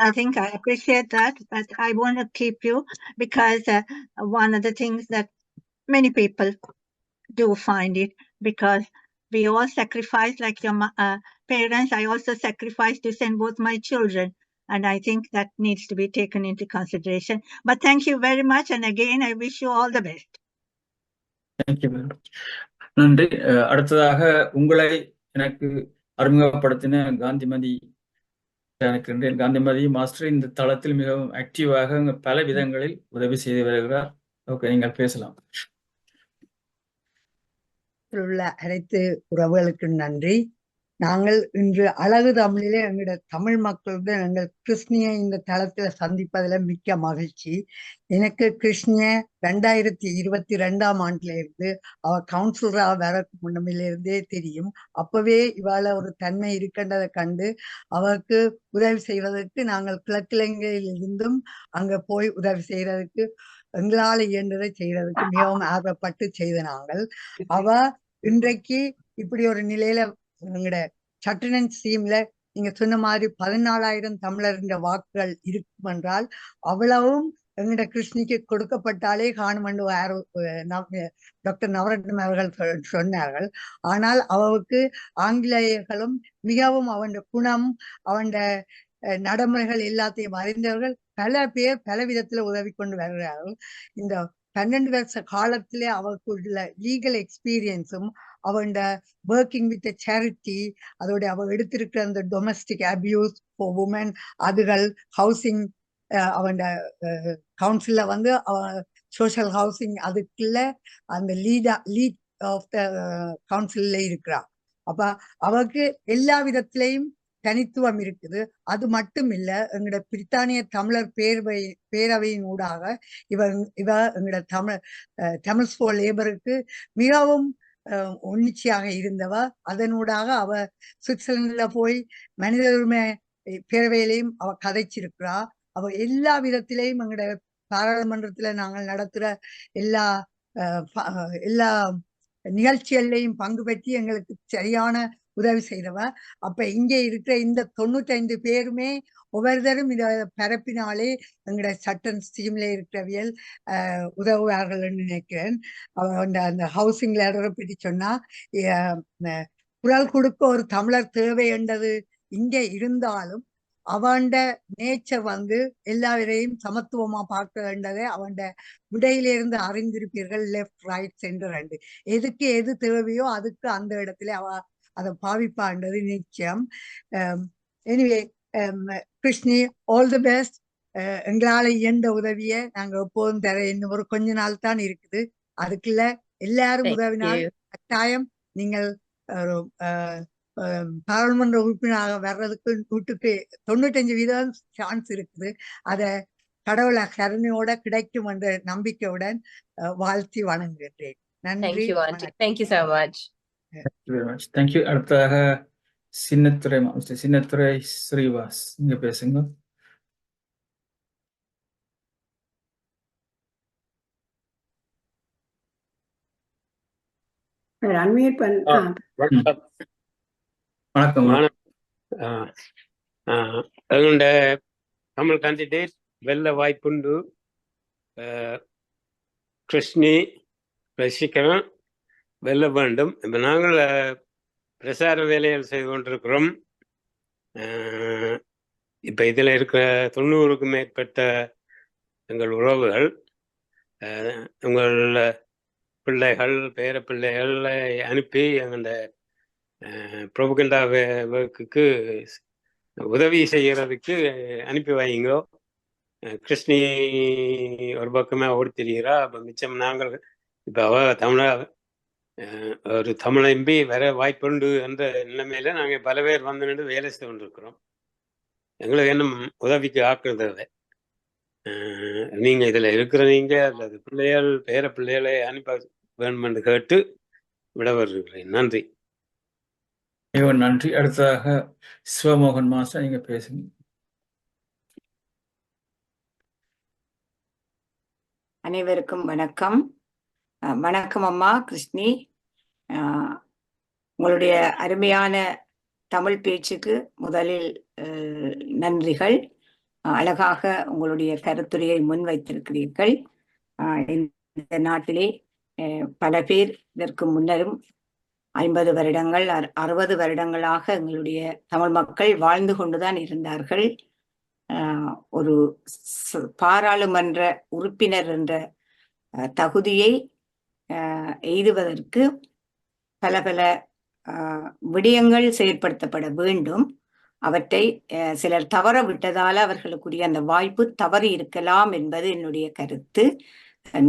I think I appreciate that, but I want to keep you because one of the things that many people do find it, because we all sacrifice, like your parents, I also sacrificed to send both my children. And I think that needs to be taken into consideration. But thank you very much. And again, I wish you all the best. Thank you very much. நன்றி. அடுத்ததாக உங்களை எனக்கு அறிமுகப்படுத்தின காந்திமதி நினைக்கின்றேன். Kanthimathi master இந்த தளத்தில் மிகவும் ஆக்டிவாக பல விதங்களில் உதவி செய்து வருகிறார். ஓகே, நீங்கள் பேசலாம். உள்ள அனைத்து உறவுகளுக்கு நன்றி. நாங்கள் இன்று அழகு தமிழிலே எங்களோட தமிழ் மக்களுடன் எங்கள் கிருஷ்ணியை இந்த தளத்துல சந்திப்பதில் மிக்க மகிழ்ச்சி. எனக்கு கிருஷ்ணிய 2022ஆம் ஆண்டுல இருந்து அவ கவுன்சிலரா வரக்கு முன்னமிலிருந்தே தெரியும். அப்பவே இவாள ஒரு தன்மை இருக்கின்றதை கண்டு அவருக்கு உதவி செய்வதற்கு நாங்கள் கிழக்கிழங்கையில் இருந்தும் அங்க போய் உதவி செய்யறதுக்கு எங்களால் இயன்றதை செய்யறதுக்கு மிகவும் ஆர்வப்பட்டு செய்த நாங்கள். அவ இன்றைக்கு இப்படி ஒரு நிலையில எங்கட சட்டனன் ஸ்ட்ரீம்ல நீங்க சொன்ன மாதிரி 14,000 தமிழர்ன்ற வாக்குகள் இருக்கும் என்றால் அவ்வளவும் எங்கட கிருஷ்ணிக்கு கொடுக்கப்பட்டாலே காணும் என்று டாக்டர் நவரத்னம் அவர்கள் சொன்னார்கள். ஆனால் அவருக்கு ஆங்கிலேயர்களும் மிகவும் அவன் குணம் அவன் நடைமுறைகள் எல்லாத்தையும் அறிந்தவர்கள் பல பேர் பல விதத்துல உதவி கொண்டு வருகிறார்கள். இந்த 12 வருஷ காலத்திலே அவருக்கு உள்ள லீகல் எக்ஸ்பீரியன்ஸும் அவன் ஒர்க்கிங் வித் சேரிட்டி, அதோட அவ எடுத்திருக்கிற அந்த டொமஸ்டிக் அபியூஸ் ஃபார் உமன் அதுகள் ஹவுசிங் அவன் கவுன்சில்ல வந்து சோஷியல் ஹவுசிங் அதுக்குள்ள அந்த லீட் ஆஃப் த கவுன்சில்ல இருக்கிறான். அப்ப அவருக்கு எல்லா விதத்திலையும் தனித்துவம் இருக்குது. அது மட்டும் இல்ல, எங்களோட பிரித்தானிய தமிழர் பேரவையின் ஊடாக இவ எங்களோட தமிழ் ஃபார் லேபருக்கு மிகவும் உன்னிச்சையாக இருந்தவ. அதனூடாக அவ சுவிட்சர்லாந்துல போய் மனித உரிமை பேரவையிலையும் அவ கதைச்சிருக்கிறா. அவ எல்லா விதத்திலையும் எங்களோட பாராளுமன்றத்துல நாங்கள் நடத்துற எல்லா நிகழ்ச்சிகள்லையும் பங்கு பெற்றி எங்களுக்கு சரியான உதவி செய்தவ. அப்ப இங்கே இருக்கிற இந்த 95 பேருமே ஒவ்வொருத்தரும் இத பரப்பினாலே எங்களோட சட்டன் ஸ்ட்ரீம்ல இருக்கிறவியல் உதவுவார்கள் நினைக்கிறேன். அந்த ஹவுசிங் லேடரை பற்றி சொன்னா குரல் கொடுக்க ஒரு தமிழர் தேவை என்றது இங்கே இருந்தாலும் அவன்ட நேச்சர் வந்து எல்லாவரையும் சமத்துவமா பார்க்க வேண்டதை அவன் விடையிலிருந்து அறிந்திருப்பீர்கள். லெஃப்ட் ரைட் சென்டர் ரெண்டு எதுக்கு எது தேவையோ அதுக்கு அந்த இடத்துல அவ அதை பாவிப்பான்றது நிச்சயம். Anyway Krishni, all the best. எங்களால இயன்ற உதவியை நாங்க எப்போதும் தர இன்னும் ஒரு கொஞ்ச நாள் தான் இருக்குது. அதுக்குள்ள எல்லாரும் உதவினால் கட்டாயம் நீங்கள் பாராளுமன்ற உறுப்பினராக வர்றதுக்கு 95% சான்ஸ் இருக்குது. அத கடவுள கருணையோட கிடைக்கும் என்ற நம்பிக்கையுடன் வாழ்த்தி வணங்குகிறேன். நன்றி. Thank you so much. தேங்க்யூ. அடுத்ததாக சின்னத்துறை ஸ்ரீவாஸ், நீங்க பேசுங்க. வணக்கம். எங்களுடைய தமிழ் கேண்டிடேட் வெல்ல வாய்ப்புண்டு. கிருஷ்ணி ரசிகரன் வெல்ல வேண்டும். இப்போ நாங்கள் பிரசார வேலைகள் செய்து கொண்டிருக்கிறோம். இப்போ இதில் இருக்கிற 90க்கும் மேற்பட்ட எங்கள் உறவுகள், உங்கள் பிள்ளைகள் பேர பிள்ளைகளை அனுப்பி எங்களுடைய ப்ரோபகண்டா ஒர்க்குக்கு உதவி செய்கிறதுக்கு அனுப்பி வைங்கோ. கிருஷ்ணி ஒரு பக்கமே ஓடி தெரிகிறா. அப்போ மிச்சம் நாங்கள் இப்போ ஒரு தமிழ் எம்பி வர வாய்ப்புண்டு என்ற நிலைமையில நாங்கள் பல பேர் வந்து நின்று வேலை செய்து கொண்டிருக்கிறோம். எங்களுக்கு என்ன உதவிக்கு ஆக்குறது நீங்கள் இதில் இருக்கிறீங்க அல்லது பிள்ளைகள் பேர பிள்ளைகளை அனுப்ப வேண்டும் என்று கேட்டு விட வருகிறேன். நன்றி. நன்றி. அடுத்ததாக சிவமோகன் மாஸ்டர், நீங்க பேசுங்க. அனைவருக்கும் வணக்கம். வணக்கம் அம்மா கிருஷ்ணி. உங்களுடைய அருமையான தமிழ் பேச்சுக்கு முதலில் நன்றிகள். அழகாக உங்களுடைய கருத்துரையை முன்வைத்திருக்கிறீர்கள். இந்த நாட்டிலே பல பேர் இதற்கு முன்னரும் 50 வருடங்கள் 60 வருடங்களாக எங்களுடைய தமிழ் மக்கள் வாழ்ந்து கொண்டுதான் இருந்தார்கள். ஒரு பாராளுமன்ற உறுப்பினர் என்ற தகுதியை எய்துவதற்கு பல பல விடயங்கள் செயற்படுத்தப்பட வேண்டும். அவற்றை சிலர் தவற விட்டதால அவர்களுக்குரிய அந்த வாய்ப்பு தவறி இருக்கலாம் என்பது என்னுடைய கருத்து.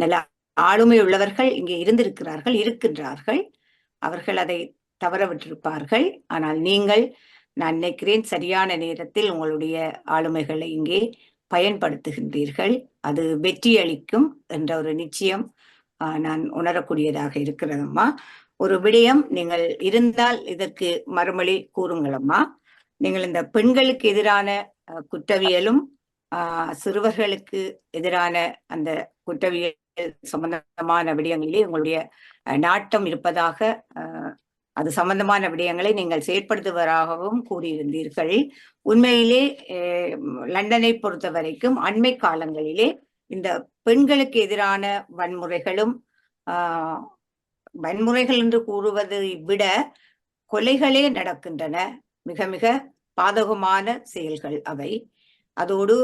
நல்ல ஆளுமை உள்ளவர்கள் இங்கே இருக்கின்றார்கள். அவர்கள் அதை தவற விட்டிருப்பார்கள். ஆனால் நீங்கள், நான் நினைக்கிறேன், சரியான நேரத்தில் உங்களுடைய ஆளுமைகளை இங்கே பயன்படுத்துகின்றீர்கள். அது வெற்றி அளிக்கும் என்ற ஒரு நிச்சயம் நான் உணரக்கூடியதாக இருக்கிறதம்மா. ஒரு விடயம் நீங்கள் இருந்தால் இதற்கு மறுமொழி கூறுங்களம்மா. நீங்கள் இந்த பெண்களுக்கு எதிரான குற்றவியலும் சிறுவர்களுக்கு எதிரான அந்த குற்றவியல் சம்பந்தமான விடயங்களிலே உங்களுடைய நாட்டம் இருப்பதாக, அது சம்பந்தமான விடயங்களை நீங்கள் செயற்படுத்துவதாகவும் கூறியிருந்தீர்கள். உண்மையிலே லண்டனை பொறுத்த வரைக்கும் அண்மை காலங்களிலே இந்த பெண்களுக்கு எதிரான வன்முறைகளும், வன்முறைகள் என்று கூறுவதை விட கொலைகளே நடக்கின்றன. மிக மிக பாதகமான செயல்கள் அவை. அதோடு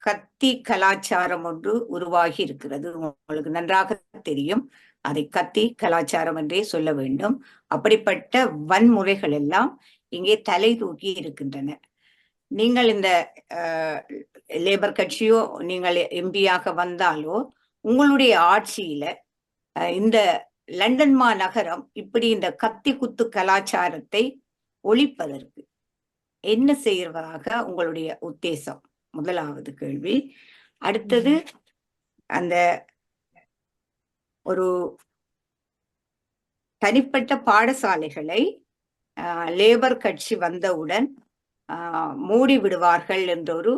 கத்தி கலாச்சாரம் ஒன்று உருவாகி இருக்கிறது. உங்களுக்கு நன்றாக தெரியும். அதை கத்தி கலாச்சாரம் என்றே சொல்ல வேண்டும். அப்படிப்பட்ட வன்முறைகள் எல்லாம் இங்கே தலை தூக்கி இருக்கின்றன. நீங்கள் இந்த லேபர் கட்சியோ நீங்கள் எம்பியாக வந்தாலோ உங்களுடைய ஆட்சியில இந்த லண்டன் மாநகரம் இப்படி இந்த கத்தி குத்து கலாச்சாரத்தை ஒழிப்பதற்கு என்ன செய்வதாக உங்களுடைய உத்தேசம்? முதலாவது கேள்வி. அடுத்தது, அந்த ஒரு தனிப்பட்ட பாடசாலைகளை லேபர் கட்சி வந்தவுடன் மூடி விடுவார்கள் என்ற ஒரு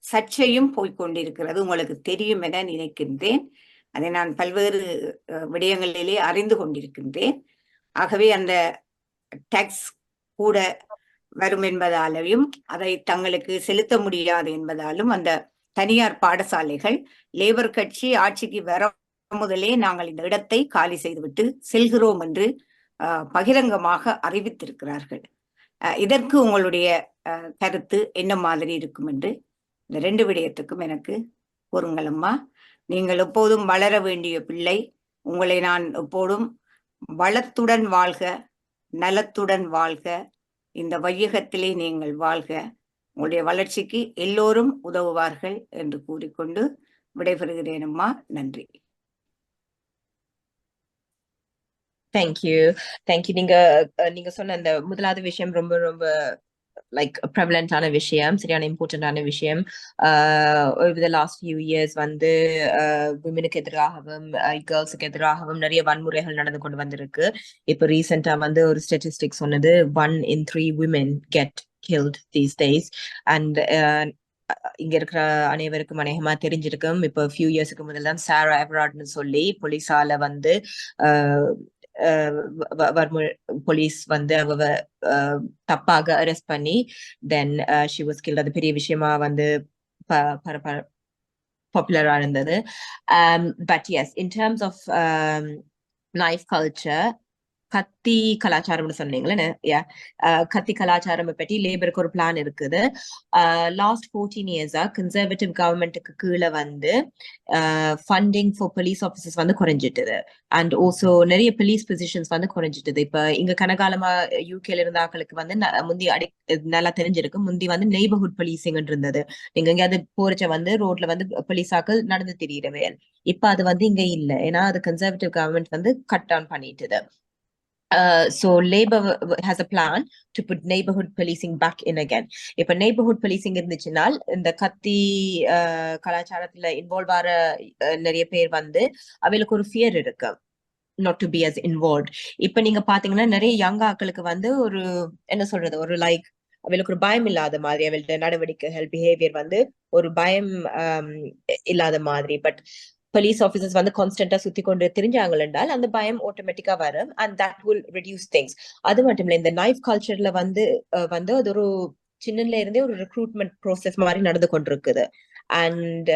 சர்ச்சையும் போய்கொண்டிருக்கிறது. உங்களுக்கு தெரியும் என நினைக்கின்றேன். அதை நான் பல்வேறு விடயங்களிலே அறிந்து கொண்டிருக்கின்றேன். ஆகவே அந்த டாக்ஸ் கூட வரும் என்பதாலையும் அதை தங்களுக்கு செலுத்த முடியாது என்பதாலும் அந்த தனியார் பாடசாலைகள் லேபர் கட்சி ஆட்சிக்கு வர முதலே நாங்கள் இந்த இடத்தை காலி செய்துவிட்டு செல்கிறோம் என்று பகிரங்கமாக அறிவித்திருக்கிறார்கள். இதற்கு உங்களுடைய கருத்து என்ன மாதிரி இருக்கும் என்று இந்த 2 விடயத்துக்கும் எனக்கு கூறுங்களம்மா. நீங்கள் எப்போதும் வளர வேண்டிய பிள்ளை. உங்களை நான் எப்போதும் வளத்துடன் வாழ்க, நலத்துடன் வாழ்க, இந்த வையகத்திலே நீங்கள் வாழ்க, உங்களுடைய வளர்ச்சிக்கு எல்லோரும் உதவுவார்கள் என்று கூறிக்கொண்டு விடைபெறுகிறேனம்மா. நன்றி. தேங்க்யூ. நீங்க சொன்ன அந்த முதலாவது விஷயம் ரொம்ப ரொம்ப லைக் ப்ரெவலண்டான விஷயம், சரியான இம்பார்ட்டன்டான விஷயம். over the last few years வந்து விமனுக்கு எதிராகவும் கேர்ள்ஸுக்கு எதிராகவும் நிறைய வன்முறைகள் நடந்து கொண்டு வந்திருக்கு. இப்போ ரீசெண்டா வந்து ஒரு ஸ்டாட்டிஸ்டிக் சொன்னது 1 in 3 women get killed these days. And இங்க இருக்கிற அனைவருக்கும் அநேகமா தெரிஞ்சிருக்கும். இப்போ ஃபியூ இயர்ஸ்க்கு முதல் தான் சாரா எவரார்ட்னு சொல்லி போலீஸால வந்து போலீஸ் வந்து அவ தப்பாக அரெஸ்ட் பண்ணி தென் she was killed. அது பெரிய விஷயமா வந்து பாப்புலரா இருந்தது. But yes, in terms of knife culture, கத்தி கலாச்சாரம்னு சொன்னீங்களே, கத்தி கலாச்சாரம் பற்றி லேபருக்கு ஒரு பிளான் இருக்குது. லாஸ்ட் 14 இயர்ஸா கன்சர்வேட்டிவ் கவர்மெண்ட்டுக்கு கீழே வந்து ஃபண்டிங் ஃபார் போலீஸ் ஆஃபீஸர்ஸ் வந்து குறைஞ்சிட்டுது. அண்ட் ஆல்சோ நிறைய போலீஸ் பொசிஷன்ஸ் வந்து குறைஞ்சிட்டுது. இப்ப இங்க கனகாலமா யூகேல இருந்த ஆக்களுக்கு வந்து முந்தி நல்லா தெரிஞ்சிருக்கு. முந்தி வந்து நெய்பர்ஹுட் போலீசிங் இருந்தது. நீங்க எங்கேயாவது போறச்ச வந்து ரோட்ல வந்து போலீஸாக்கள் நடந்து திரியிறவே. இப்ப அது வந்து இங்க இல்ல. ஏன்னா அது கன்சர்வேட்டிவ் கவர்மெண்ட் வந்து கட் டவுன் பண்ணிட்டுது. So Labour has a plan to put neighborhood policing back in again. இப்ப neighborhood policing இருந்துச்சுனால் இந்த கத்தி கலாச்சாரத்துல இன்வால்வ் ஆற நிறைய பேர் வந்து அவளுக்கு ஒரு ஃபியர் இருக்கு, not to be as involved. இப்ப நீங்க பாத்தீங்கன்னா நிறைய யங் ஆக்களுக்கு வந்து ஒரு என்ன சொல்றது, ஒரு லைக் அவளுக்கு ஒரு பயம் இல்லாத மாதிரி, அவளோட நடவடிக்கைகள் பிஹேவியர் வந்து ஒரு பயம் இல்லாத மாதிரி. பட் police officers வந்து கான்ஸ்டன்டா சுத்தி கொண்டு தெரிஞ்சாங்க என்றால் அந்த பயம் ஆட்டோமேட்டிக்கா வரும் and that will reduce things. அது மட்டும் இல்ல இந்த நைஃப் கல்ச்சர்ல வந்து அது ஒரு சின்னல இருந்தே ஒரு ரெக்ரூட்மெண்ட் ப்ரோசஸ் மாதிரி நடந்து கொண்டிருக்குது. அண்ட்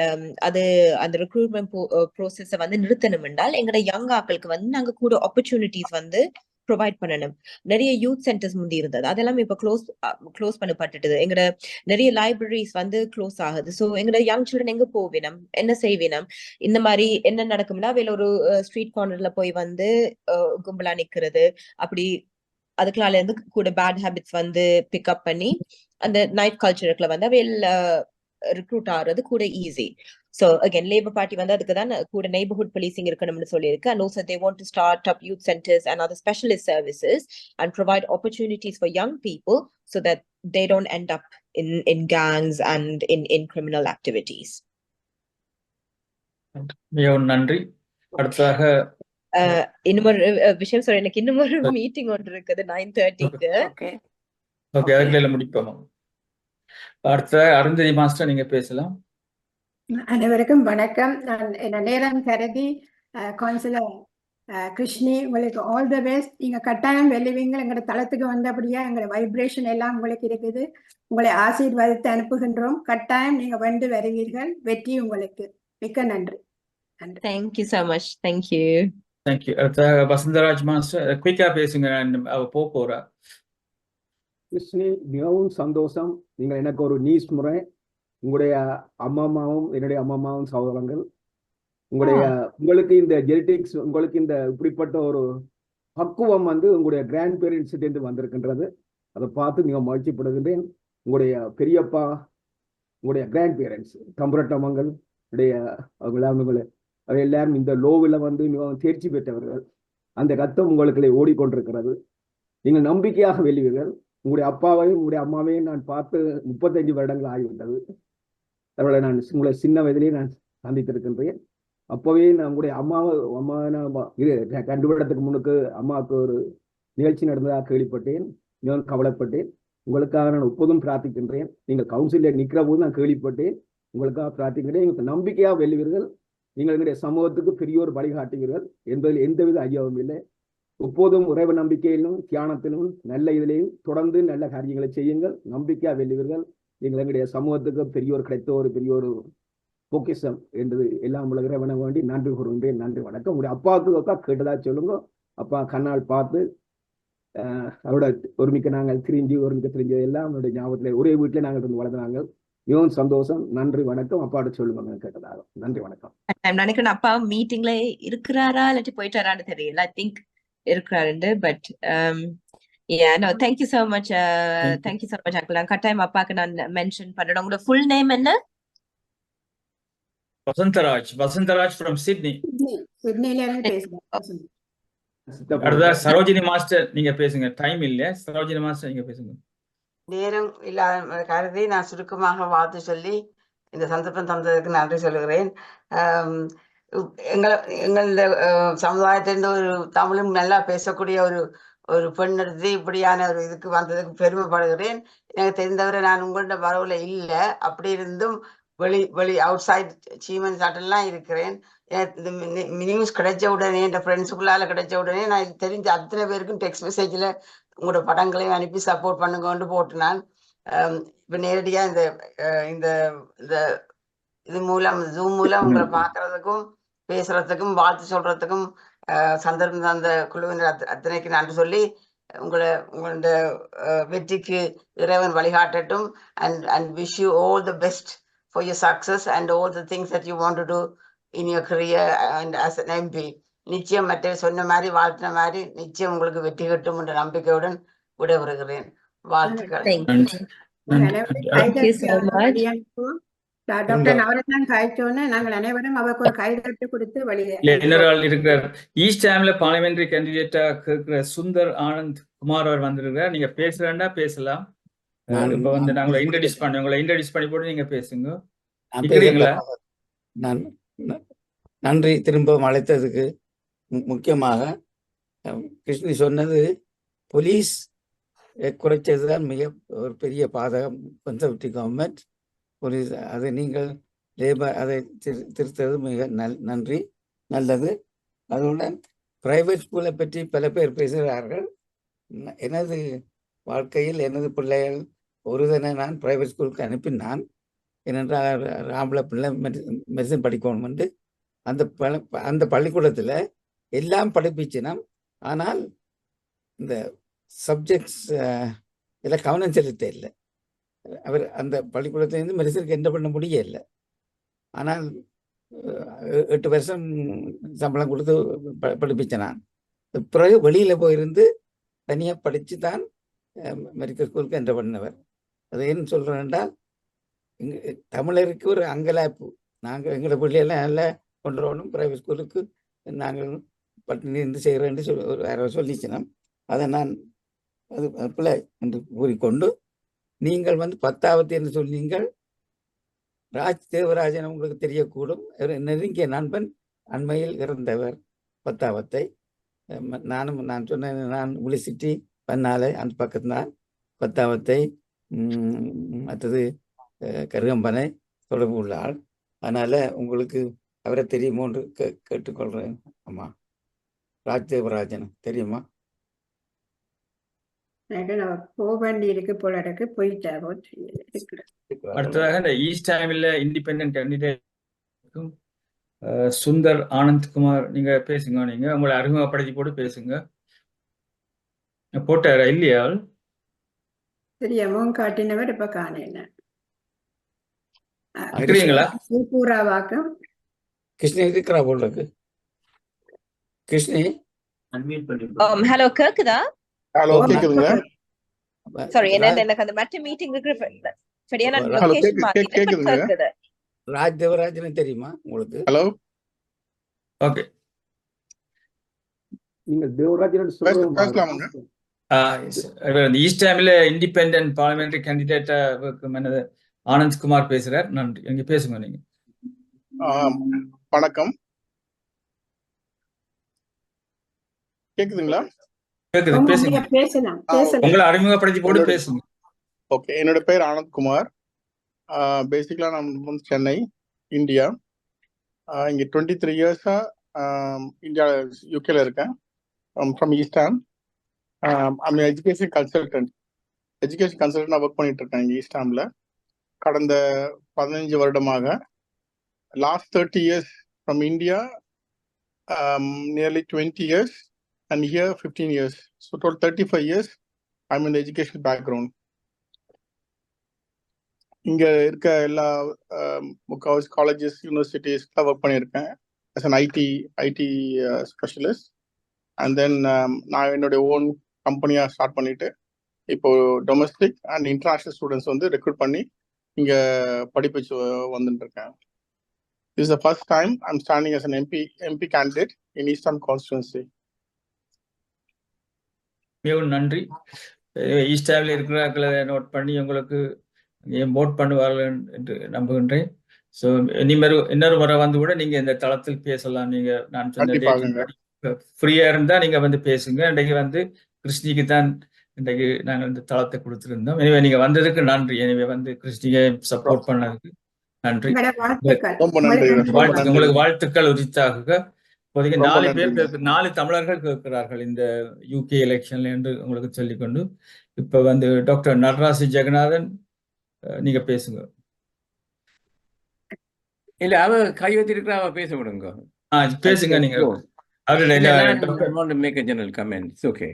அது அந்த ரெக்ரூட்மெண்ட் ப்ரோசஸை வந்து நிறுத்தணும் என்றால் எங்களோட யங் ஆக்களுக்கு வந்து நாங்க கூட ஆப்பர்ச்சுனிட்டிஸ் வந்து ப்ரொவைட் பண்ணணும். நிறைய யூத் சென்டர்ஸ் முந்தி இருந்தது, அதெல்லாம் இப்ப க்ளோஸ் பண்ணப்பட்டுது. எங்களோட நிறைய லைப்ரரிஸ் வந்து க்ளோஸ் ஆகுது. ஸோ எங்களோட யங் சில்ட்ரன் எங்க போவினம், என்ன செய்வினம், இந்த மாதிரி என்ன நடக்கும்னா வேலை ஒரு ஸ்ட்ரீட் கார்னர்ல போய் வந்து கும்பலா நிக்கிறது, அப்படி அதுக்குனால இருந்து கூட பேட் ஹேபிட்ஸ் வந்து பிக்அப் பண்ணி அந்த நைட் கல்ச்சருக்குள்ள வந்து அவையில் ரிக்ரூட் ஆகுறது கூட easy. So again, Labour Party வந்து அதுக்கு தான் கூட neighborhood policing இருக்கணும்னு சொல்லியிருக்கு. And also they want to start up youth centers and other specialist services and provide opportunities for young people so that they don't end up in gangs and in criminal activities. மிகவும் நன்றி. அடுத்ததாக இன்னொரு விஷயம் சொல்றேன், எனக்கு இன்னொரு meeting ஒன்று இருக்குது 9:30க்கு. ஓகே, அதுக்குள்ள முடிப்போம். அடுத்த அருந்ததி மாஸ்டர் நீங்க பேசலாம். அனைவருக்கும் வணக்கம். நான் நேரம் கருதி கவுன்சிலர் கிருஷ்ணி, உங்களுக்கு ஆல் த பெஸ்ட். நீங்க கட்டாயம் வெல்லுவீங்க. எங்களோட தளத்துக்கு வந்தபடியா எங்களோட வைப்ரேஷன் எல்லாம் உங்களுக்கு இருக்குது. உங்களை ஆசீர்வாதித்து அனுப்புகின்றோம். கட்டாயம் நீங்க வந்து வருவீர்கள். வெற்றி உங்களுக்கு. மிக்க நன்றி. Thank you so much. Thank you. Thank you. அடுத்த வசந்தராஜ் மாஸ்டர் குயிக்கா பேசுங்க, அவ போறா. கிருஷ்ணி, மிகவும் சந்தோஷம். நீங்கள் எனக்கு ஒரு நீஸ் முறை. உங்களுடைய அம்மாவும் என்னுடைய அம்மாவும் சகோதரங்கள். உங்களுக்கு இந்த ஜெனடிக்ஸ், உங்களுக்கு இந்த இப்படிப்பட்ட ஒரு பக்குவம் வந்து உங்களுடைய கிராண்ட் பேரண்ட்ஸ்கிட்டேருந்து வந்திருக்கின்றது. அதை பார்த்து மிக மகிழ்ச்சிப்படுகின்றேன். உங்களுடைய பெரியப்பா, உங்களுடைய கிராண்ட் பேரண்ட்ஸ் தம்புரட்டமங்கள் உடைய எல்லாரும் இந்த லோவில் வந்து மிகவும் தேர்ச்சி பெற்றவர்கள். அந்த ரத்தம் உங்களுக்கு ஓடிக்கொண்டிருக்கிறது. நீங்கள் நம்பிக்கையாக வெளிவீர்கள். உங்களுடைய அப்பாவையும் உங்களுடைய அம்மாவையும் நான் பார்த்து 35 வருடங்கள் ஆகிவிட்டது. அவர்களை நான் உங்களை சின்ன வயதிலேயே நான் சந்தித்திருக்கின்றேன். அப்போவே நான் உங்களுடைய அம்மாவை 2 வருடத்துக்கு முன்னுக்கு அம்மாவுக்கு ஒரு நிகழ்ச்சி நடந்ததாக கேள்விப்பட்டேன். மிகவும் கவலைப்பட்டேன். உங்களுக்காக நான் எப்போதும் பிரார்த்திக்கின்றேன். நீங்கள் கவுன்சிலில் நிற்கிற போது நான் கேள்விப்பட்டேன். உங்களுக்காக பிரார்த்திக்கின்றேன். எங்களுக்கு நம்பிக்கையாக வெல்லுவீர்கள். நீங்கள் எங்களுடைய சமூகத்துக்கு பெரிய ஒரு வழிகாட்டுவீர்கள் என்பதில் எந்தவித ஐயமும் இல்லை. எப்போதும் உறவு நம்பிக்கையிலும் தியானத்திலும் நல்ல இதிலையும் தொடர்ந்து நல்ல காரியங்களை செய்யுங்கள். நம்பிக்கையாக வெல்லுவீர்கள். நீங்கள் எங்களுடைய சமூகத்துக்கு கிடைத்த ஒரு பெரிய ஒரு பொக்கிஷம் என்று எல்லாம் உள்ள இறைவனை வேண்டி நன்றி கூறுகின்றேன். நன்றி, வணக்கம். உங்களுடைய அப்பாவுக்கு கேட்டதா சொல்லுங்க. அப்பா கண்ணால் பார்த்து அவரோட ஒருமிக்க நாங்கள் திரிஞ்சு எல்லாம் அவருடைய ஞாபகத்தில் ஒரே வீட்டில் நாங்கள் இருந்து வளர்ந்தாங்க. மிகவும் சந்தோஷம். நன்றி, வணக்கம். அப்பாட்ட சொல்லுங்க கேட்டதாக. நன்றி, வணக்கம். நினைக்கிறேன் அப்பா மீட்டிங்ல இருக்கிறாரா இல்லாட்டி போயிட்டாரான்னு தெரியல. ஐ திங்க் இருக்கிறாரு. But thank you so much. Thank you so much uncle. கட்டாயம் அப்பாக்கு நான் மென்ஷன் பண்றேன். உங்களோட ஃபுல் நேம் என்ன? Vasantharaj from Sydney. சிட்னில இருந்து பேசுறேன். அடுத்த சரோஜினி மாஸ்டர் நீங்க பேசுங்க. டைம் இல்ல. சரோஜினி மாஸ்டர் நீங்க பேசுங்க. நேரம் இல்லாத கருதி நான் சுருக்கமாக வாழ்த்து சொல்லி இந்த சந்தர்ப்பம் தந்ததுக்கு நன்றி சொல்லுகிறேன். எங்கள சமுதாயத்திலிருந்து ஒரு தமிழும் நல்லா பேசக்கூடிய ஒரு பெண் எடுத்து இப்படியான ஒரு இதுக்கு வந்ததுக்கு பெருமைப்படுகிறேன். எனக்கு தெரிந்தவரை நான் உங்கள்ட வரவுல இல்லை. அப்படி இருந்தும் வெளி அவுட் சைட் சீமன் சாட்டெல்லாம் இருக்கிறேன். நியூஸ் கிடைச்ச உடனே என் ஃப்ரெண்ட்ஸுக்குள்ளால கிடைச்ச உடனே நான் தெரிஞ்ச அத்தனை பேருக்கும் டெக்ஸ்ட் மெசேஜில் உங்களோட படங்களையும் அனுப்பி சப்போர்ட் பண்ணுங்கன்னு போட்டு நான் இப்போ நேரடியாக இந்த இது மூலம் ஜூம் மூலம் உங்களை பார்க்கறதுக்கும் பேசுறதுக்கும் வாழ்த்து சொல்றதுக்கும் சந்தர்ப்பம் தந்த குழுவினர் அத்தனைக்கு நன்றி சொல்லி உங்களோட வெற்றிக்கு இறைவன் வழிகாட்டட்டும். and wish you all the best for your success and all the things that you want to do in your career and as an MP. நிச்சயம் மற்ற சொன்ன மாதிரி வாழ்த்தின மாதிரி நிச்சயம் உங்களுக்கு வெற்றி கிட்டும் என்ற நம்பிக்கையுடன் விடைபெறுகிறேன். வாழ்த்துக்கள். டாக்டர் நவரத்னம் காய்ச்சோன்னு நாங்கள் அனைவரும் அவருக்கு ஒரு கைதட்டு கொடுத்து வழியே இருக்கிறார். ஈஸ்ட் ஹாம்ல பார்லிமெண்டரி கேண்டிடேட்டா இருக்கிற சுந்தர் ஆனந்த் குமார் அவர் வந்திருக்கிறார். நீங்க பேசுறேன்னா பேசலாம். இப்ப வந்து நாங்களை இன்ட்ரடியூஸ் பண்ணி போட்டு நீங்க பேசுங்க. நன்றி திரும்ப அழைத்ததுக்கு. முக்கியமாக கிருஷ்ணி சொன்னது போலீஸ் குறைச்சதுதான் மிக ஒரு பெரிய பாதகம். கன்சர்வேட்டிவ் கவர்மெண்ட் போலீஸ் அது நீங்கள் லேபர் அதை திருத்தது மிக நன்றி, நல்லது. அதுடன் பிரைவேட் ஸ்கூலை பற்றி பல பேர் பேசுகிறார்கள். எனது வாழ்க்கையில் எனது பிள்ளைகள் ஒரு தினம் நான் பிரைவேட் ஸ்கூலுக்கு அனுப்பினான். ஏனென்றால் ஆம்பளை பிள்ளை மெடிசன் படிக்கணும் என்று அந்த பள்ளிக்கூடத்தில் எல்லாம் படிப்பிச்சினோம். ஆனால் இந்த சப்ஜெக்ட்ஸ் இதில் கவனம் செலுத்த இல்லை. அவர் அந்த பள்ளிக்கூடத்திலேருந்து மெடிசனுக்கு என்ன பண்ண முடியல. ஆனால் 8 வருஷம் சம்பளம் கொடுத்து படிப்பிச்சேன் நான். பிறகு வெளியில் போயிருந்து தனியாக படித்து தான் மெடிக்கல் ஸ்கூலுக்கு என்டர் பண்ணவர். அது ஏன்னு சொல்கிறேன்டா, தமிழருக்கு ஒரு அங்கலாய்ப்பு. நாங்கள் எங்களோட பிள்ளையெல்லாம் நல்லா கொண்டு வரணும், பிரைவேட் ஸ்கூலுக்கு நாங்கள் பட்டினி இருந்து செய்கிறேன்னு வேற சொல்லிச்சினோம். அதை நான் அது பிள்ளை என்று கூறிக்கொண்டு, நீங்கள் 10வது என்று சொன்னீங்கள். ராஜ் தேவராஜன் உங்களுக்கு தெரியக்கூடும், நெருங்கிய நண்பன், அண்மையில் இறந்தவர் 10வது. நான் சொன்னேன், நான் உளிசிட்டி பண்ணாலே அந்த பக்கத்தான் 10வது, மற்றது கருகம்பனை தொடர்பு உள்ள ஆள். அதனால உங்களுக்கு அவரை தெரியுமோன்று கேட்டுக்கொள்றேன். ஆமா, ராஜ் தேவராஜன் தெரியுமா? போக வேண்டி இருக்கு போல இருக்கு, போயிட்டாரோ. அடுத்ததாக இந்த ஈஸ்ட் டைமில் இண்டிபெண்டன்ட் கேண்டிடேட் சுந்தர் ஆனந்த்குமார், நீங்க பேசுங்க. நீங்க உங்களை அறிமுகப்படுத்தி போட்டு பேசுங்க. போட்டாரா இல்லையா? தெரியாம காட்டினவர் இப்ப காணல. இருக்கிறீங்களா? பூராவாக்கம் கிருஷ்ணி இருக்கிறா போல இருக்கு. கிருஷ்ணி ஹலோ, கேக்குதா? ஹலோ, கேக்குதுங்க? சாரி, எனக்கு அந்த மற்ற மீட்டிங் இருக்கு. சரியா, நான் லொகேஷன் மாத்திட்டேன். கேக்குது. ராஜ் தேவராஜன் தெரியுமா உங்களுக்கு? ஹலோ, ஓகே, நீங்க தேவராஜன் பேசலாமாங்க? ஈஸ்ட் டைமில் இண்டிபெண்டன்ட் பார்லிமெண்டரி கேண்டிடேட் ஆனந்த்குமார் பேசுறார். நன்றி. நீங்க பேசுங்க. நீங்க வணக்கம், கேக்குதுங்களா? கேக்குது, பேசுங்க. பேசலாம். உங்களை அறிமுகப்படுத்தி போட்டு பேசுங்க. ஓகே, என்னோட பேர் ஆனந்த்குமார். பேசிக்கலா நான் சென்னை, இந்தியா. இங்க 23 இயர்ஸா இந்தியா யூகேல இருக்கேன். From eastern. I'm education consultant. Work பண்ணிட்டு இருக்கேன் இங்க ஈஸ்டர்ன்ல கடந்த 15 வருடமாக. Last 30 years from India, nearly 20 years, and here 15 years. So total 35 years I'm in the educational background. இங்க இருக்க எல்லா முக்காவாசி காலேஜஸ், யூனிவர்சிட்டிஸ் ஒர்க் பண்ணியிருக்கேன் as an IT specialist. And then நான் என்னுடைய ஓன் கம்பெனியா ஸ்டார்ட் பண்ணிட்டு இப்போ domestic and international students recruit பண்ணி இங்க படிப்பிச்சு வந்துட்டு இருக்கேன். This is the first time I'm standing as an MP candidate in Eastern Constituency. மிகவும் நன்றி. ஈஸ்ட் டைமில் இருக்கிறார்களை நோட் பண்ணி உங்களுக்கு ஓட் பண்ணுவார்கள் என்று நம்புகின்றேன். ஸோ இன்னொரு முறை கூட நீங்க இந்த தளத்தில் பேசலாம். நீங்க நான் சொன்ன ஃப்ரீயா இருந்தா நீங்க பேசுங்க. இன்றைக்கு கிருஷ்ணிக்கு தான் இன்றைக்கு நாங்கள் இந்த தளத்தை கொடுத்துருந்தோம். எனவே நீங்க வந்ததுக்கு நன்றி. எனவே கிருஷ்ணியை சப்போர்ட் பண்ணதுக்கு நன்றி. உங்களுக்கு வாழ்த்துக்கள் உரித்தாக. இப்போதைக்கு 4 தமிழர்கள் கேட்கிறார்கள் இந்த யூகே எலெக்ஷன்ல என்று உங்களுக்கு சொல்லிக்கொண்டு, இப்ப டாக்டர் நடராசி ஜெகநாதன், நீங்க பேசுங்க. இல்ல, அவ கையெழுத்தி இருக்கிற, அவ பேச விடுங்க. பேசுங்க நீங்க. General comments. Okay,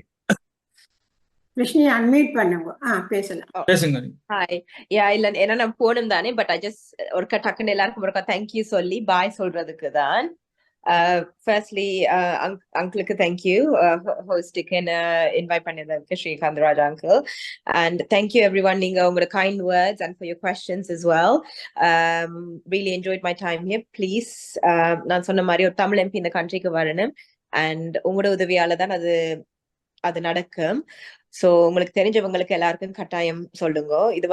Krishni unmute பண்ணுங்க. பேசலாம். பேசுங்க. ஹாய். இல்ல, ஏன்னா நான் போனும் தானே, பட் ஐ ஜஸ்ட் ஒருக்கா டக்குன்னு எல்லாருக்கும் ஒருக்கா தேங்க்யூ சொல்லி பாய் சொல்றதுக்கு தான். Firstly, uncle-க்கு thank you, hosting and invite பண்ணதுக்கு Srikanth Raj uncle, and thank you everyone நீங்க உங்களோட kind words and for your questions as well. Really enjoyed my time here. Please, நான் சொன்ன மாதிரி ஒரு தமிழ் MP இந்த கண்ட்ரிக்கு வரணும், and உங்களோட உதவியால தான் அது நடக்கும். சோ உங்களுக்கு தெரிஞ்சவங்களுக்கு எல்லாருக்கும் கட்டாயம் சொல்லுங்க. இது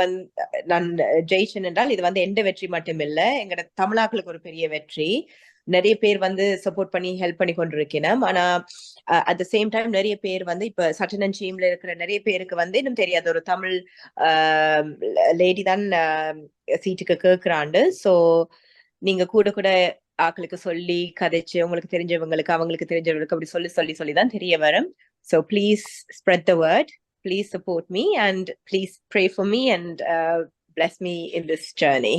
நான் ஜெயிச்சேன் என்றால் இது எந்த வெற்றி மட்டும் இல்ல, எங்களோட தமிழாக்களுக்கு ஒரு பெரிய வெற்றி. நிறைய பேர் சப்போர்ட் பண்ணி ஹெல்ப் பண்ணி கொண்டிருக்கணும். ஆனா அட் த சேம் டைம் நிறைய பேர் இப்ப சட்டனன் டீம்ல இருக்கிற நிறைய பேருக்கு இன்னும் தெரியாத ஒரு தமிழ் லேடி தான் சீட்டுக்கு கேட்கிறாண்டு. ஸோ நீங்க கூட கூட ஆக்களுக்கு சொல்லி கதைச்சு உங்களுக்கு தெரிஞ்சவங்களுக்கு அவங்களுக்கு தெரிஞ்சவங்களுக்கு அப்படி சொல்லி தான் தெரிய வரும். So please spread the word, please support me, and please pray for me and bless me in this journey.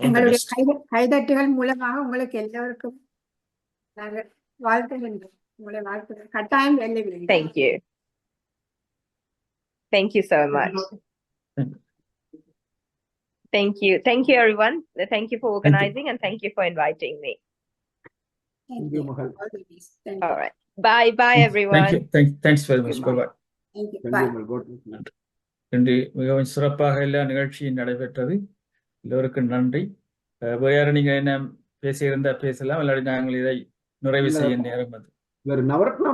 எங்களுடைய கைதட்டுகள் மூலமாக உங்களுக்கு எல்லோருக்கும் நாங்கள் வாழ்த்துகின்றோம். உங்களை வாழ்த்துகிறோம். கட்டாயம் வெள்ளி. Thank you. Thank you so much. Thank you. Thank you, everyone. Thank you for organizing and thank you for inviting me. Thank you, Mahal. All right. Bye. Bye, everyone. Thanks very much. Bye-bye. Thank you. Thank Bye. you, Mahal. God bless you. இன்று மிகவும் சிறப்பாக எல்லா நிகழ்ச்சியும் நடைபெற்றது. எல்லோருக்கும் நன்றி. வேறு யாரும் நீங்க என்ன பேசியிருந்தா பேசலாம், இல்லாட்டி நாங்கள் இதை நிறைவு செய்ய நேரம் அது. நவரத்னம்